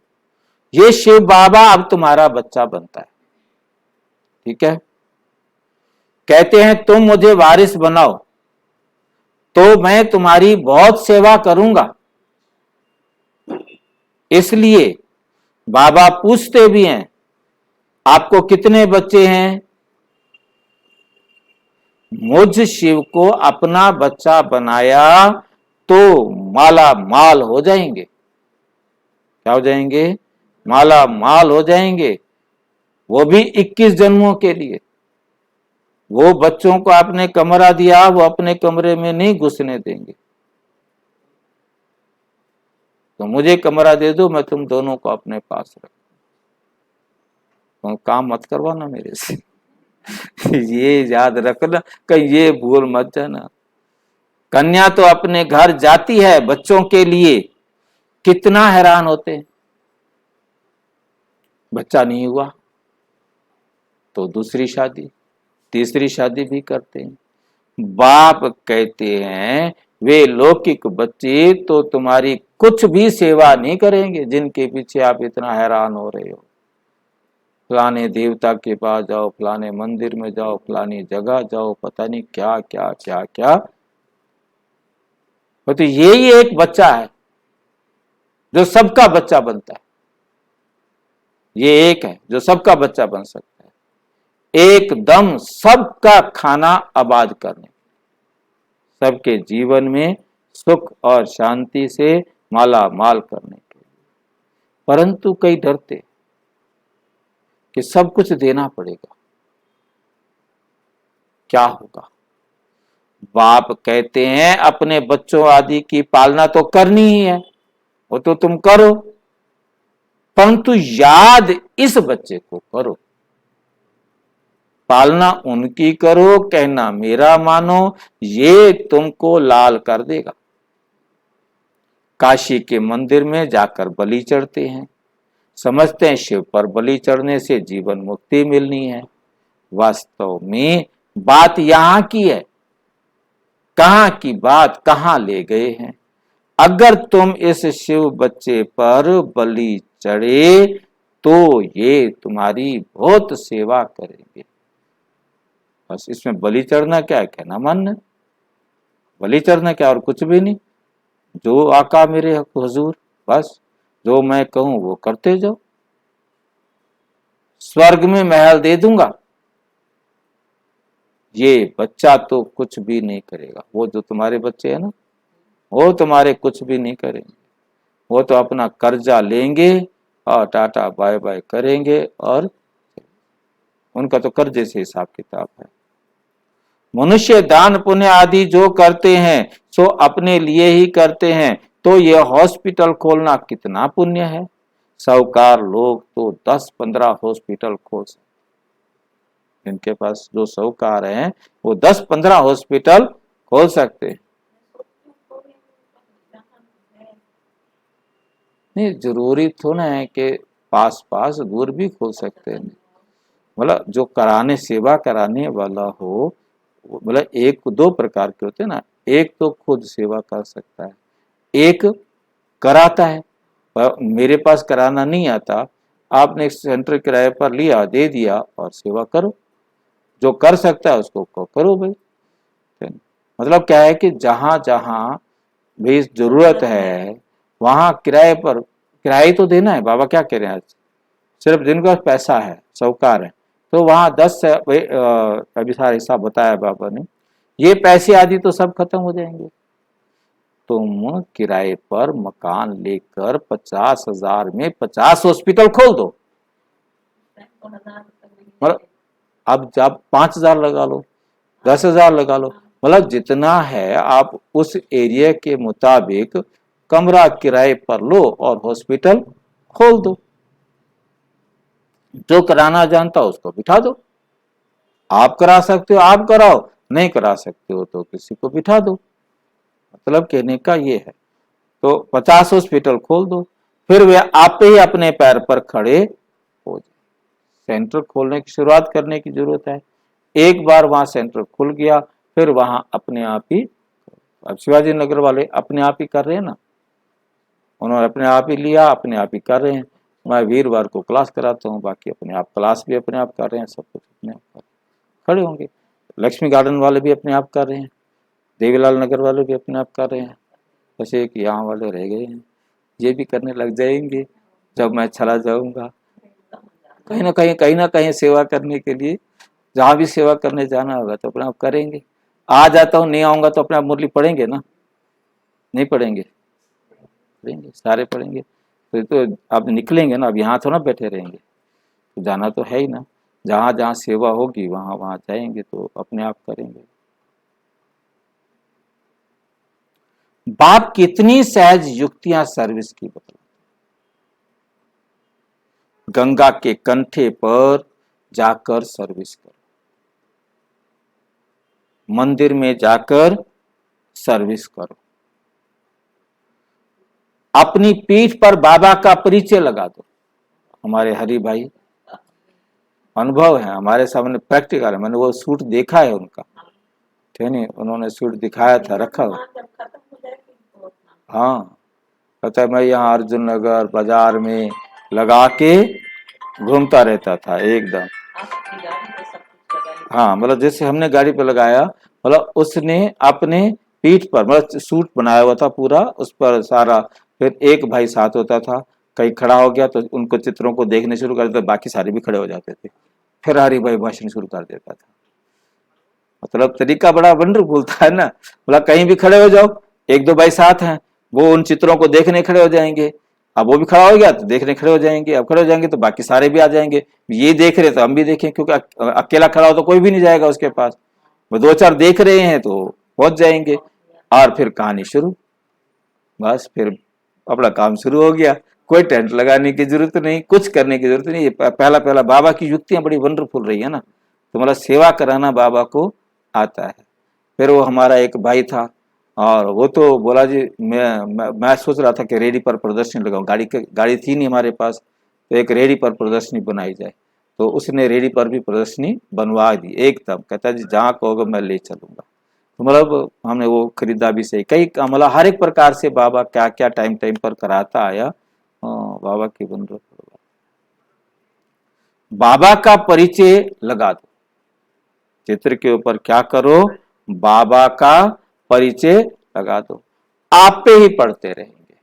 S1: ये शिव बाबा अब तुम्हारा बच्चा बनता है, ठीक है। कहते हैं तुम मुझे वारिस बनाओ तो मैं तुम्हारी बहुत सेवा करूंगा। इसलिए बाबा पूछते भी हैं आपको कितने बच्चे हैं? मुझ शिव को अपना बच्चा बनाया तो माला माल हो जाएंगे। क्या हो जाएंगे? माला माल हो जाएंगे, वो भी 21 जन्मों के लिए। वो बच्चों को आपने कमरा दिया, वो अपने कमरे में नहीं घुसने देंगे। तो मुझे कमरा दे दो, मैं तुम दोनों को अपने पास रख, तो काम मत करवाना मेरे से। ये याद रखना, कहीं ये भूल मत जाना। कन्या तो अपने घर जाती है बच्चों के लिए, कितना हैरान होते हैं, बच्चा नहीं हुआ तो दूसरी शादी, तीसरी शादी भी करते हैं। बाप कहते हैं वे लौकिक बच्चे तो तुम्हारी कुछ भी सेवा नहीं करेंगे, जिनके पीछे आप इतना हैरान हो रहे हो। फलाने देवता के पास जाओ, फलाने मंदिर में जाओ, फलानी जगह जाओ, पता नहीं क्या क्या क्या क्या। तो यही एक बच्चा है जो सबका बच्चा बनता है। ये एक है जो सबका बच्चा बन सकता है, एकदम सबका खाना आबाद करने, सबके जीवन में सुख और शांति से माला माल करने के लिए। परंतु कई डरते कि सब कुछ देना पड़ेगा, क्या होगा। बाप कहते हैं अपने बच्चों आदि की पालना तो करनी ही है, वो तो तुम करो, परंतु याद इस बच्चे को करो। पालना उनकी करो, कहना मेरा मानो, ये तुमको लाल कर देगा। काशी के मंदिर में जाकर बलि चढ़ते हैं, समझते हैं शिव पर बलि चढ़ने से जीवन मुक्ति मिलनी है। वास्तव में बात यहां की है, कहां की बात कहां ले गए हैं। अगर तुम इस शिव बच्चे पर बलि चढ़े तो ये तुम्हारी बहुत सेवा करेंगे। बस इसमें बलि चढ़ना क्या है, कहना मानना, बलि चढ़ना क्या और कुछ भी नहीं। जो आका मेरे हुजूर, बस जो मैं कहूं वो करते जाओ, स्वर्ग में महल दे दूंगा। ये बच्चा तो कुछ भी नहीं करेगा, वो जो तुम्हारे बच्चे हैं ना, वो तुम्हारे कुछ भी नहीं करेंगे। वो तो अपना कर्जा लेंगे और टाटा बाय बाय करेंगे, और उनका तो कर्जे से हिसाब किताब है। मनुष्य दान पुण्य आदि जो करते हैं सो अपने लिए ही करते हैं, तो यह हॉस्पिटल खोलना कितना पुण्य है। साहूकार लोग तो 10-15 हॉस्पिटल खोल सकते, इनके पास जो साहूकार हैं वो 10-15 हॉस्पिटल खोल सकते हैं। नहीं, जरूरी थोड़ा है कि पास पास, दूर भी खोल सकते हैं। मतलब जो कराने, सेवा कराने वाला हो, मतलब एक दो प्रकार के होते हैं ना, एक तो खुद सेवा कर सकता है, एक कराता है। मेरे पास कराना नहीं आता, आपने एक सेंटर किराए पर लिया, दे दिया और सेवा करो। जो कर सकता है उसको करो भाई। मतलब क्या है कि जहां जहां भी जरूरत है वहां किराए पर, किराए तो देना है। बाबा क्या कह रहे हैं, आज सिर्फ जिनका पैसा है, साहूकार है, तो वहां 10 से अभी सारा हिसाब बताया बाबा ने, ये पैसे आदि तो सब खत्म हो जाएंगे। तुम किराए पर मकान लेकर 50,000 में 50 हॉस्पिटल खोल दो। मतलब अब जब 5,000 लगा लो, 10,000 लगा लो, मतलब जितना है आप उस एरिया के मुताबिक कमरा किराए पर लो और हॉस्पिटल खोल दो। जो कराना जानता हो उसको बिठा दो। आप करा सकते हो आप कराओ, नहीं करा सकते हो तो किसी को बिठा दो। मतलब कहने का ये है। तो 50 हॉस्पिटल खोल दो, फिर वे आप ही अपने पैर पर खड़े हो जाए। सेंटर खोलने की शुरुआत करने की जरूरत है। एक बार वहां सेंटर खुल गया, फिर वहां अपने आप ही, अब शिवाजी नगर वाले अपने आप ही कर रहे हैं ना, उन्होंने अपने आप ही लिया, अपने आप ही कर रहे हैं। मैं वीरवार को क्लास कराता हूँ, बाकी अपने आप क्लास भी अपने आप कर रहे हैं, सब कुछ अपने आप कर खड़े होंगे। लक्ष्मी गार्डन वाले भी अपने आप कर रहे हैं, देवीलाल नगर वाले भी अपने आप कर रहे हैं, बस एक यहाँ वाले रह गए हैं। ये भी करने लग जाएंगे जब मैं चला जाऊंगा। कहीं ना कहीं सेवा करने के लिए, जहां भी सेवा करने जाना होगा तो अपने आप करेंगे। आ जाता हूँ, नहीं आऊंगा तो अपने आप मुरली पढ़ेंगे ना, नहीं पढ़ेंगे, पढ़ेंगे, सारे पढ़ेंगे। तो अब निकलेंगे ना, अब यहाँ थोड़ा बैठे रहेंगे, तो जाना तो है ही ना। जहां जहां सेवा होगी वहां वहां जाएंगे, तो अपने आप करेंगे। बाप कितनी सहज युक्तियां सर्विस की बता, गंगा के कंठे पर जाकर सर्विस करो। मंदिर में जाकर सर्विस करो। अपनी पीठ पर बाबा का परिचय लगा दो। हमारे हरि भाई अनुभव है, हमारे सामने प्रैक्टिकल है, मैंने वो सूट देखा है उनका, थे नहीं, उन्होंने सूट दिखाया था, रखा हुआ। हाँ, कहता है मैं यहाँ अर्जुन नगर बाजार में लगा के घूमता रहता था एकदम। हाँ, मतलब जैसे हमने गाड़ी पे लगाया, मतलब उसने अपने पीठ पर, मतलब सूट बनाया हुआ था पूरा, उस पर सारा, फिर एक भाई साथ होता था, कहीं खड़ा हो गया तो उनको चित्रों को देखने शुरू कर देते, बाकी सारे भी खड़े हो जाते थे, फिर हरि भाई भाषण शुरू कर देता था। मतलब तरीका बड़ा वंडरफुल था, है ना। मतलब कहीं भी खड़े हो जाओ, एक दो भाई साथ हैं, वो उन चित्रों को देखने खड़े हो जाएंगे, अब वो भी खड़ा हो गया तो देखने खड़े हो जाएंगे, अब खड़े हो जाएंगे तो बाकी सारे भी आ जाएंगे, ये देख रहे तो हम भी देखें, क्योंकि अकेला खड़ा हो तो कोई भी नहीं जाएगा उसके पास, वो दो चार देख रहे हैं तो पहुंच जाएंगे, और फिर कहानी शुरू, बस फिर अपना काम शुरू हो गया। कोई टेंट लगाने की जरूरत नहीं, कुछ करने की जरूरत नहीं। ये पहला पहला बाबा की युक्तियां बड़ी वंडरफुल रही है ना, तो मतलब सेवा कराना बाबा को आता है। फिर वो हमारा एक भाई था, और वो तो बोला जी मैं सोच रहा था कि रेडी पर प्रदर्शनी लगाऊं, गाड़ी थी नहीं हमारे पास, तो एक रेडी पर प्रदर्शनी बनाई जाए, तो उसने रेडी पर भी प्रदर्शनी बनवा दी एकदम, कहता जी जहाँ कहोगे मैं ले चलूंगा। तो मतलब हमने वो खरीदा भी सही, कई मतलब हर एक प्रकार से बाबा क्या क्या टाइम टाइम पर कराता आया। बाबा की वंडरफुल, बाबा का परिचय लगा दो, चित्र के ऊपर क्या करो, बाबा का परिचय लगा दो, आप पे ही पढ़ते रहेंगे,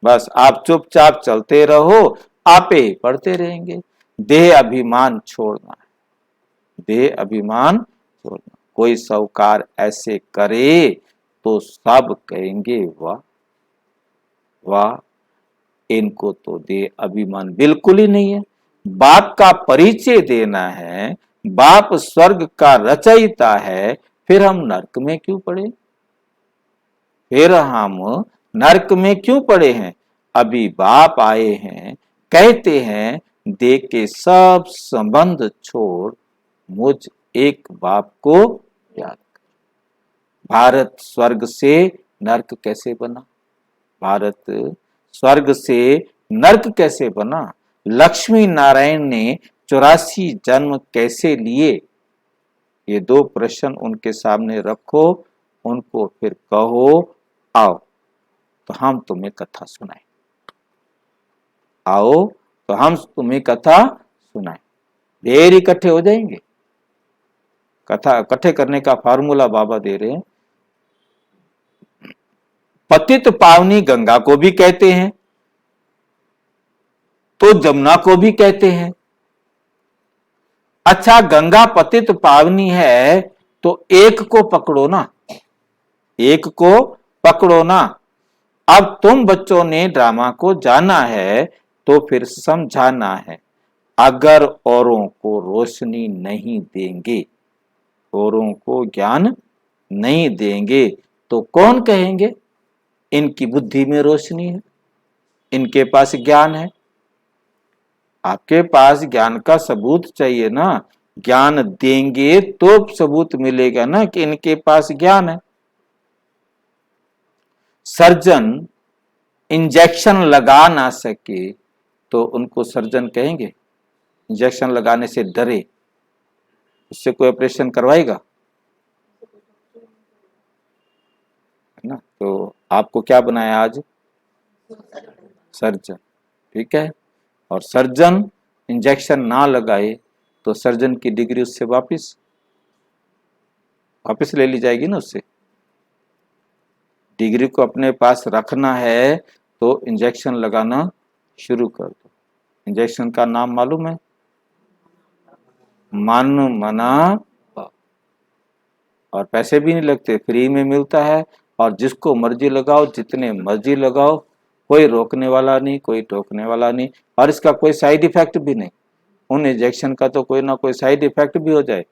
S1: बस आप चुपचाप चलते रहो, आप पे ही पढ़ते रहेंगे। देह अभिमान छोड़ना है, देह अभिमान छोड़ना। कोई साहूकार ऐसे करे तो सब कहेंगे वाह वाह, इनको तो देह अभिमान बिल्कुल ही नहीं है। बाप का परिचय देना है, बाप स्वर्ग का रचयिता है, फिर हम नरक में क्यों पड़े, फिर हम नरक में क्यों पड़े हैं। अभी बाप आए हैं, कहते हैं देह के सब संबंध छोड़ मुझ एक बाप को याद कर। भारत स्वर्ग से नरक कैसे बना, भारत स्वर्ग से नरक कैसे बना, लक्ष्मी नारायण ने 84 जन्म कैसे लिए, ये दो प्रश्न उनके सामने रखो, उनको फिर कहो आओ तो हम तुम्हें कथा सुनाएं, आओ तो हम तुम्हें कथा सुनाएं। ढेर इकट्ठे हो जाएंगे। कथा इकट्ठे करने का फार्मूला बाबा दे रहे हैं। पतित पावनी गंगा को भी कहते हैं, तो जमुना को भी कहते हैं। अच्छा, गंगा पतित पावनी है तो एक को पकड़ो ना, एक को पकड़ो ना। अब तुम बच्चों ने ड्रामा को जाना है तो फिर समझाना है। अगर औरों को रोशनी नहीं देंगे, औरों को ज्ञान नहीं देंगे, तो कौन कहेंगे इनकी बुद्धि में रोशनी है, इनके पास ज्ञान है। आपके पास ज्ञान का सबूत चाहिए ना, ज्ञान देंगे तो सबूत मिलेगा ना कि इनके पास ज्ञान है। सर्जन इंजेक्शन लगा ना सके तो उनको सर्जन कहेंगे, इंजेक्शन लगाने से डरे, उससे कोई ऑपरेशन करवाएगा, है ना। तो आपको क्या बनाया आज, सर्जन, ठीक है। और सर्जन इंजेक्शन ना लगाए तो सर्जन की डिग्री उससे वापस ले ली जाएगी ना, उससे। डिग्री को अपने पास रखना है तो इंजेक्शन लगाना शुरू कर दो। इंजेक्शन का नाम मालूम है, मन मना, और पैसे भी नहीं लगते, फ्री में मिलता है, और जिसको मर्जी लगाओ, जितने मर्जी लगाओ, कोई रोकने वाला नहीं, कोई टोकने वाला नहीं, और इसका कोई साइड इफेक्ट भी नहीं। उन इंजेक्शन का तो कोई ना कोई साइड इफेक्ट भी हो जाए,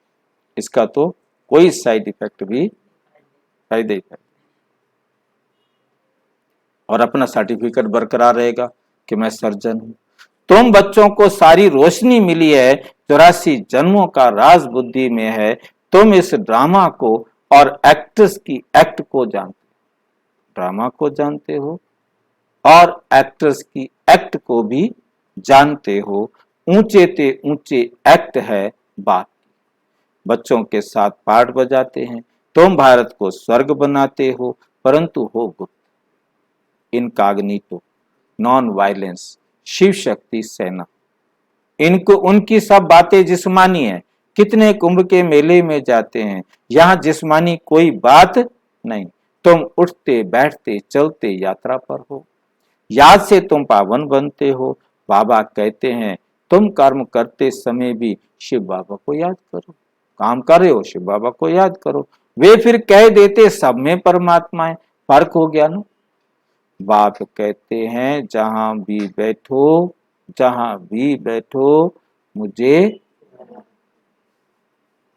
S1: इसका तो कोई साइड इफेक्ट भी, फायदे इफेक्ट, और अपना सर्टिफिकेट बरकरार रहेगा कि मैं सर्जन हूं। तुम बच्चों को सारी रोशनी मिली है, 84 जन्मों का राज बुद्धि में है। तुम इस ड्रामा को और एक्ट्रेस की एक्ट को जानते हो, ड्रामा को जानते हो और एक्ट्रेस की एक्ट को भी जानते हो। ऊंचे ते ऊंचे एक्ट है बाप। बच्चों के साथ पाठ बजाते हैं। तुम भारत को स्वर्ग बनाते हो, परंतु हो गुप्त। Incognito, non violence, Shiv Shakti सेना। इनको उनकी सब बातें जिस्मानी है। कितने कुंभ के मेले में जाते हैं, यहाँ जिस्मानी कोई बात नहीं। तुम उठते बैठते चलते यात्रा पर हो, याद से तुम पावन बनते हो। बाबा कहते हैं तुम कर्म करते समय भी शिव बाबा को याद करो। काम कर रहे हो, शिव बाबा को याद करो। वे फिर कह देते सब में परमात्मा है। फर्क हो गया ना। बाप कहते हैं जहां भी बैठो, जहां भी बैठो मुझे,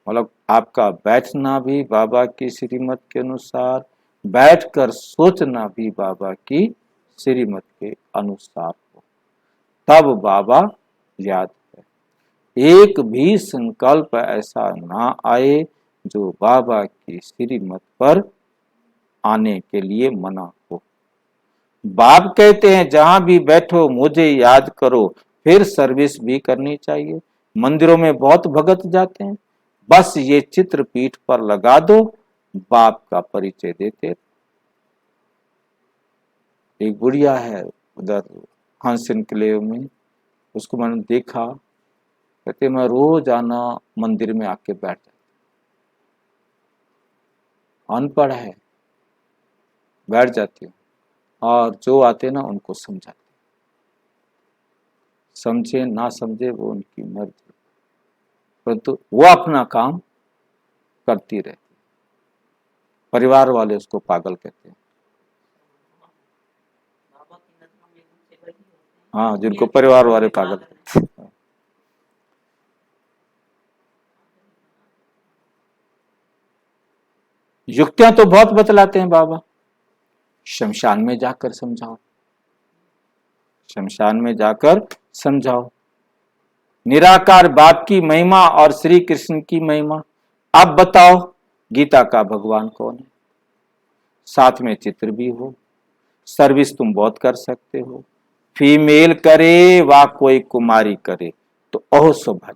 S1: मतलब आपका बैठना भी बाबा की श्रीमत के अनुसार, बैठकर सोचना भी बाबा की श्रीमत के अनुसार हो, तब बाबा याद है। एक भी संकल्प ऐसा ना आए जो बाबा की श्रीमत पर आने के लिए मना हो। बाप कहते हैं जहां भी बैठो मुझे याद करो। फिर सर्विस भी करनी चाहिए। मंदिरों में बहुत भगत जाते हैं, बस ये चित्र पीठ पर लगा दो, बाप का परिचय देते। एक बुढ़िया है उधर हंस एन्क्लेव में, उसको मैंने देखा, कहते मैं रोज आना मंदिर में आके बैठ जाता। अनपढ़ है, बैठ जाती हूँ और जो आते ना उनको समझाते। समझे ना समझे वो उनकी मर्जी, परंतु वो अपना काम करती रहती। परिवार वाले उसको पागल कहते हैं। हाँ, जिनको परिवार वाले पागल कहते हैं। युक्तियां तो बहुत बतलाते हैं बाबा। शमशान में जाकर समझाओ, शमशान में जाकर समझाओ। निराकार बाप की महिमा और श्री कृष्ण की महिमा। अब बताओ गीता का भगवान कौन है? साथ में चित्र भी हो। सर्विस तुम बहुत कर सकते हो। फीमेल करे वा कोई कुमारी करे तो ओह सौभाग्य।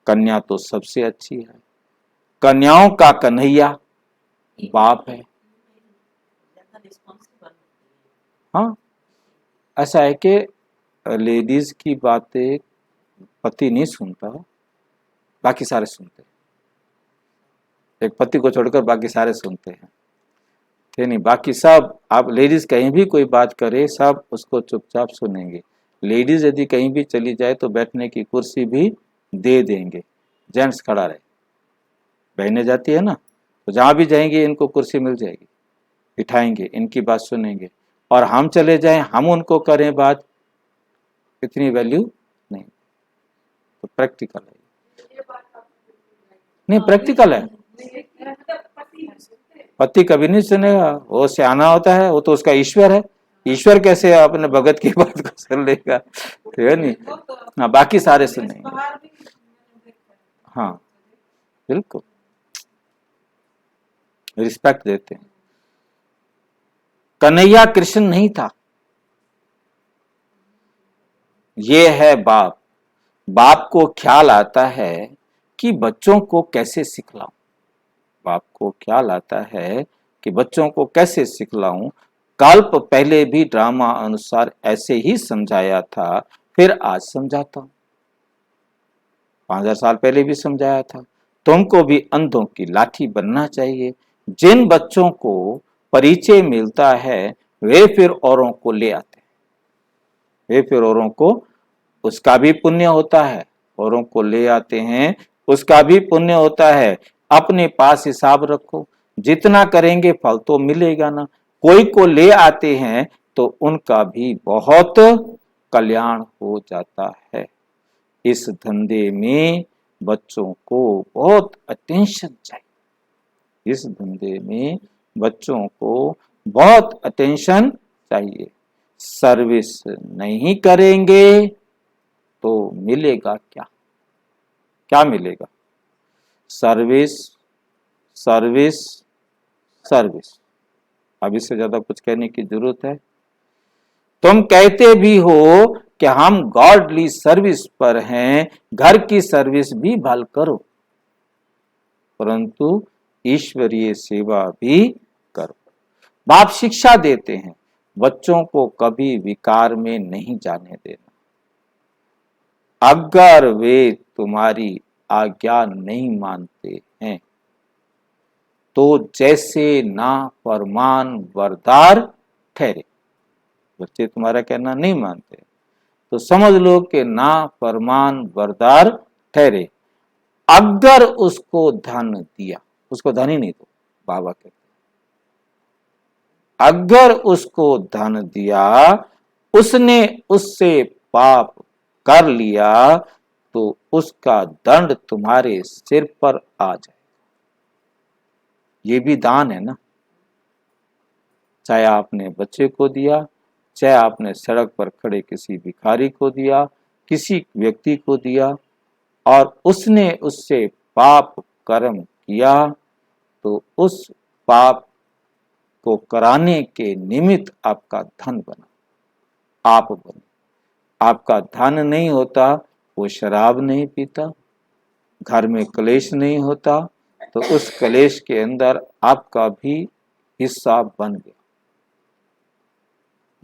S1: कन्या तो सबसे अच्छी है। कन्याओं का कन्हैया बाप है। हाँ, ऐसा है कि लेडीज की बातें पति नहीं सुनता, बाकी सारे सुनते हैं। एक पति को छोड़कर बाकी सारे सुनते हैं, ठीक नहीं? बाकी सब, आप लेडीज कहीं भी कोई बात करे सब उसको चुपचाप सुनेंगे। लेडीज यदि कहीं भी चली जाए तो बैठने की कुर्सी भी दे देंगे, जेंट्स खड़ा रहे। बहनें जाती है ना, तो जहां भी जाएंगे इनको कुर्सी मिल जाएगी, बिठाएंगे, इनकी बात सुनेंगे। और हम चले जाएं, हम उनको करें बात, इतनी वैल्यू नहीं। तो प्रैक्टिकल है, नहीं प्रैक्टिकल है। पति कभी नहीं सुनेगा, वो सियाना होता है, वो तो उसका ईश्वर है। ईश्वर कैसे अपने भगत की बात को सुन लेगा, ठीक है नहीं? हाँ, बाकी सारे सुनेंगे। हाँ बिल्कुल, रिस्पेक्ट देते हैं। कन्हैया कृष्ण नहीं था, ये है बाप। बाप को ख्याल आता है कि बच्चों को कैसे सिखलाऊं। बाप को ख्याल आता है कि बच्चों को कैसे सिखलाऊं। कल्प पहले भी ड्रामा अनुसार ऐसे ही समझाया था, फिर आज समझाता हूं। 5000 साल पहले भी समझाया था। तुमको भी अंधों की लाठी बनना चाहिए। जिन बच्चों को परिचय मिलता है वे फिर औरों को ले आते हैं, वे फिर औरों को, उसका भी पुण्य होता है। औरों को ले आते हैं, उसका भी पुण्य होता है। अपने पास हिसाब रखो, जितना करेंगे फल तो मिलेगा ना। कोई को ले आते हैं तो उनका भी बहुत कल्याण हो जाता है। इस धंधे में बच्चों को बहुत अटेंशन चाहिए। इस धंधे में बच्चों को बहुत अटेंशन चाहिए। सर्विस नहीं करेंगे तो मिलेगा क्या? क्या मिलेगा? Service service, service. अब इससे ज्यादा कुछ कहने की जरूरत है? तुम कहते भी हो कि हम गॉडली सर्विस पर हैं, घर की सर्विस भी भल करो, परंतु ईश्वरीय सेवा भी करो। बाप शिक्षा देते हैं, बच्चों को कभी विकार में नहीं जाने देना। अगर वे तुम्हारी आज्ञा नहीं मानते हैं तो जैसे ना फरमान बरदार ठहरे। बच्चे तुम्हारा कहना नहीं मानते तो समझ लो कि ना फरमान बरदार ठहरे। अगर उसको धन दिया, उसको धन ही नहीं दो, बाबा कहते अगर उसको धन दिया, उसने उससे पाप कर लिया तो उसका दंड तुम्हारे सिर पर आ जाए। ये भी दान है ना। चाहे आपने बच्चे को दिया, चाहे आपने सड़क पर खड़े किसी भिखारी को दिया, किसी व्यक्ति को दिया, और उसने उससे पाप कर्म किया तो उस पाप को कराने के निमित्त आपका धन बना, आप बने। आपका धन नहीं होता, वो शराब नहीं पीता, घर में क्लेश नहीं होता, तो उस क्लेश के अंदर आपका भी हिस्सा बन गया।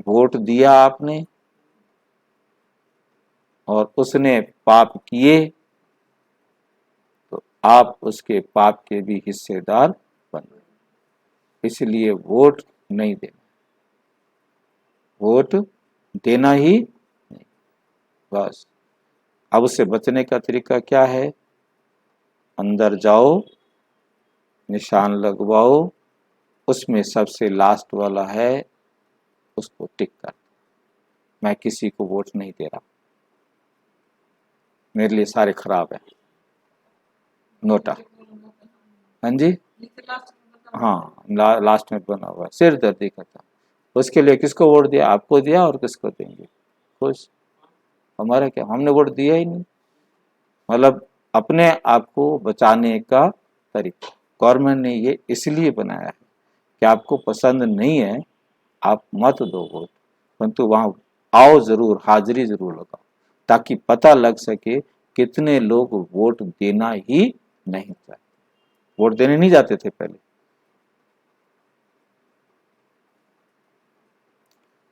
S1: वोट दिया आपने और उसने पाप किए तो आप उसके पाप के भी हिस्सेदार बन गए। इसलिए वोट नहीं देना, वोट देना ही नहीं, बस। अब उससे बचने का तरीका क्या है? अंदर जाओ, निशान लगवाओ, उसमें सबसे लास्ट वाला है, उसको टिक कर, मैं किसी को वोट नहीं दे रहा, मेरे लिए सारे खराब है, नोटा। हाँ जी, हाँ, लास्ट में बना हुआ है, सिर दर्दी का था। उसके लिए किसको वोट दिया? आपको दिया, और किसको देंगे? खुश। हमारा क्या, हमने वोट दिया ही नहीं। मतलब अपने आप को बचाने का तरीका गवर्नमेंट ने ये इसलिए बनाया है कि आपको पसंद नहीं है, आप मत दो वोट, परंतु वहां आओ जरूर, हाजिरी जरूर लगाओ, ताकि पता लग सके कितने लोग वोट देना ही नहीं चाहते। वोट देने नहीं जाते थे पहले।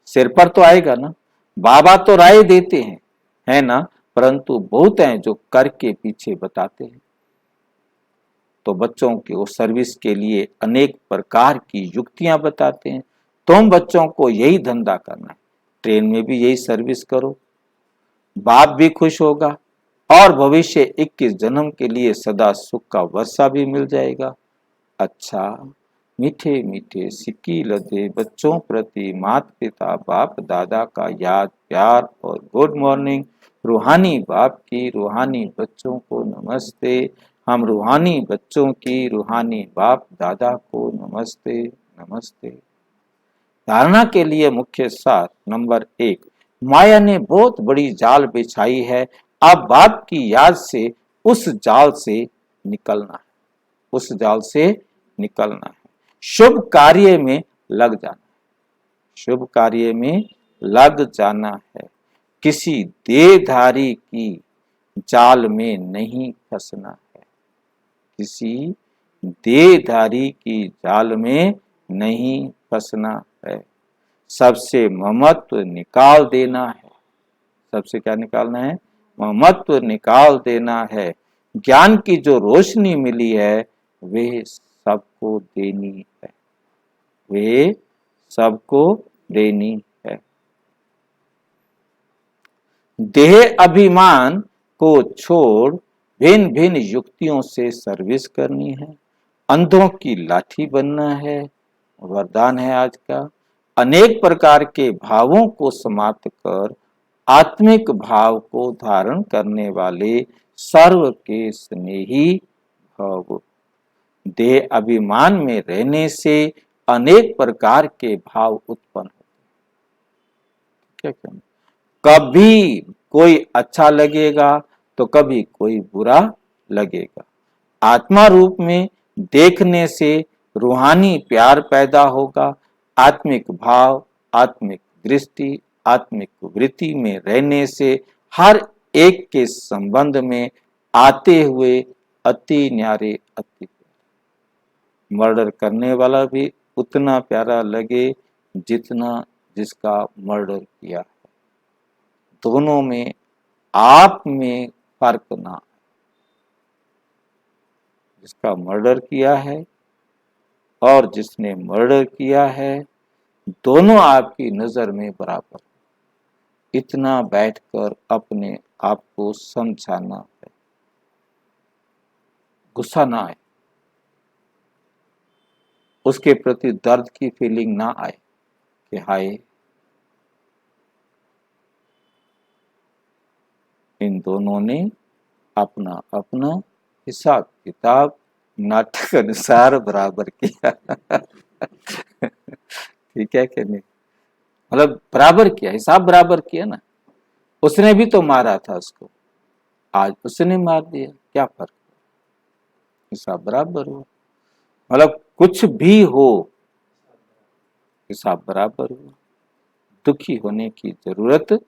S1: सिर पर तो आएगा ना, बाबा तो राय देते हैं, है ना, परंतु बहुत हैं जो कर के पीछे बताते हैं। तो बच्चों के वो सर्विस के लिए अनेक प्रकार की युक्तियां बताते हैं। तुम बच्चों को यही धंधा करना है, ट्रेन में भी यही सर्विस करो, बाप भी खुश होगा और भविष्य 21 जन्म के लिए सदा सुख का वर्षा भी मिल जाएगा। अच्छा, मीठे मीठे सिक्की लदे बच्चों प्रति माता पिता बाप दादा का याद प्यार और गुड मॉर्निंग। रूहानी बाप की रूहानी बच्चों को नमस्ते। हम रूहानी बच्चों की रूहानी बाप दादा को नमस्ते नमस्ते। धारणा के लिए मुख्य सार नंबर 1, माया ने बहुत बड़ी जाल बिछाई है, अब बाप की याद से उस जाल से निकलना है, उस जाल से निकलना है। शुभ कार्य में लग जाना, शुभ कार्य में लग जाना है। किसी देहधारी की जाल में नहीं फंसना है, किसी देहधारी की जाल में नहीं फंसना है। सबसे ममत्व निकाल देना है, सबसे क्या निकालना है? ममत्व निकाल देना है। ज्ञान की जो रोशनी मिली है वे सबको देनी है, वे सबको देनी है। देह अभिमान को छोड़ भिन्न भिन्न युक्तियों से सर्विस करनी है। अंधों की लाठी बनना है, वरदान है आज का। अनेक प्रकार के भावों को समाप्त कर आत्मिक भाव को धारण करने वाले सर्व के स्नेही भव। देह अभिमान में रहने से अनेक प्रकार के भाव उत्पन्न होते हैं। क्या कहना? कभी कोई अच्छा लगेगा तो कभी कोई बुरा लगेगा। आत्मा रूप में देखने से रूहानी प्यार पैदा होगा। आत्मिक भाव, आत्मिक दृष्टि, आत्मिक वृत्ति में रहने से हर एक के संबंध में आते हुए अति न्यारे, अति मर्डर करने वाला भी उतना प्यारा लगे जितना जिसका मर्डर किया। दोनों में आप में फर्क ना, जिसका मर्डर किया है और जिसने मर्डर किया है, दोनों आपकी नजर में बराबर। इतना बैठकर अपने आप को समझाना है, गुस्सा ना आए, उसके प्रति दर्द की फीलिंग ना आए कि हाय इन दोनों ने अपना अपना हिसाब किताब नाटक अनुसार बराबर किया। ठीक है कि नहीं? मतलब बराबर किया, हिसाब बराबर किया ना। उसने भी तो मारा था उसको, आज उसने मार दिया, क्या फर्क? हिसाब बराबर हुआ। मतलब कुछ भी हो, हिसाब बराबर हुआ। दुखी होने की जरूरत,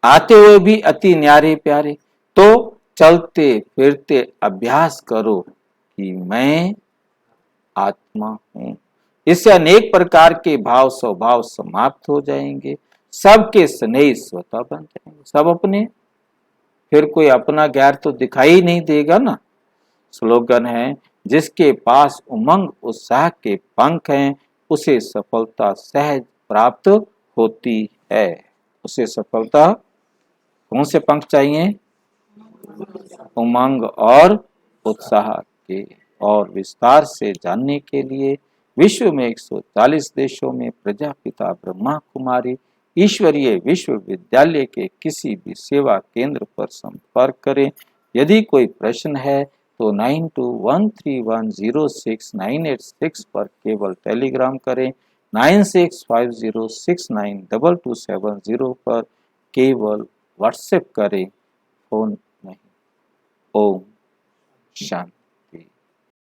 S1: आते हुए भी अति न्यारे प्यारे। तो चलते फिरते अभ्यास करो कि मैं आत्मा हूं। इससे अनेक प्रकार के भाव स्वभाव समाप्त हो जाएंगे। सबके स्नेह स्वतः बन जाएंगे, सब अपने, फिर कोई अपना गैर तो दिखाई नहीं देगा ना। स्लोगन है, जिसके पास उमंग उत्साह के पंख हैं उसे सफलता सहज प्राप्त होती है। उसे सफलता, कौन से पंख चाहिए? उमंग और उत्साह के। और विस्तार से जानने के लिए विश्व में 140 देशों में प्रजापिता ब्रह्मा कुमारी ईश्वरीय विश्वविद्यालय के किसी भी सेवा केंद्र पर संपर्क करें। यदि कोई प्रश्न है तो 9213106986 पर केवल टेलीग्राम करें। 9650692270 पर केवल व्हाट्सएप करें, फोन नहीं। ओम शांति।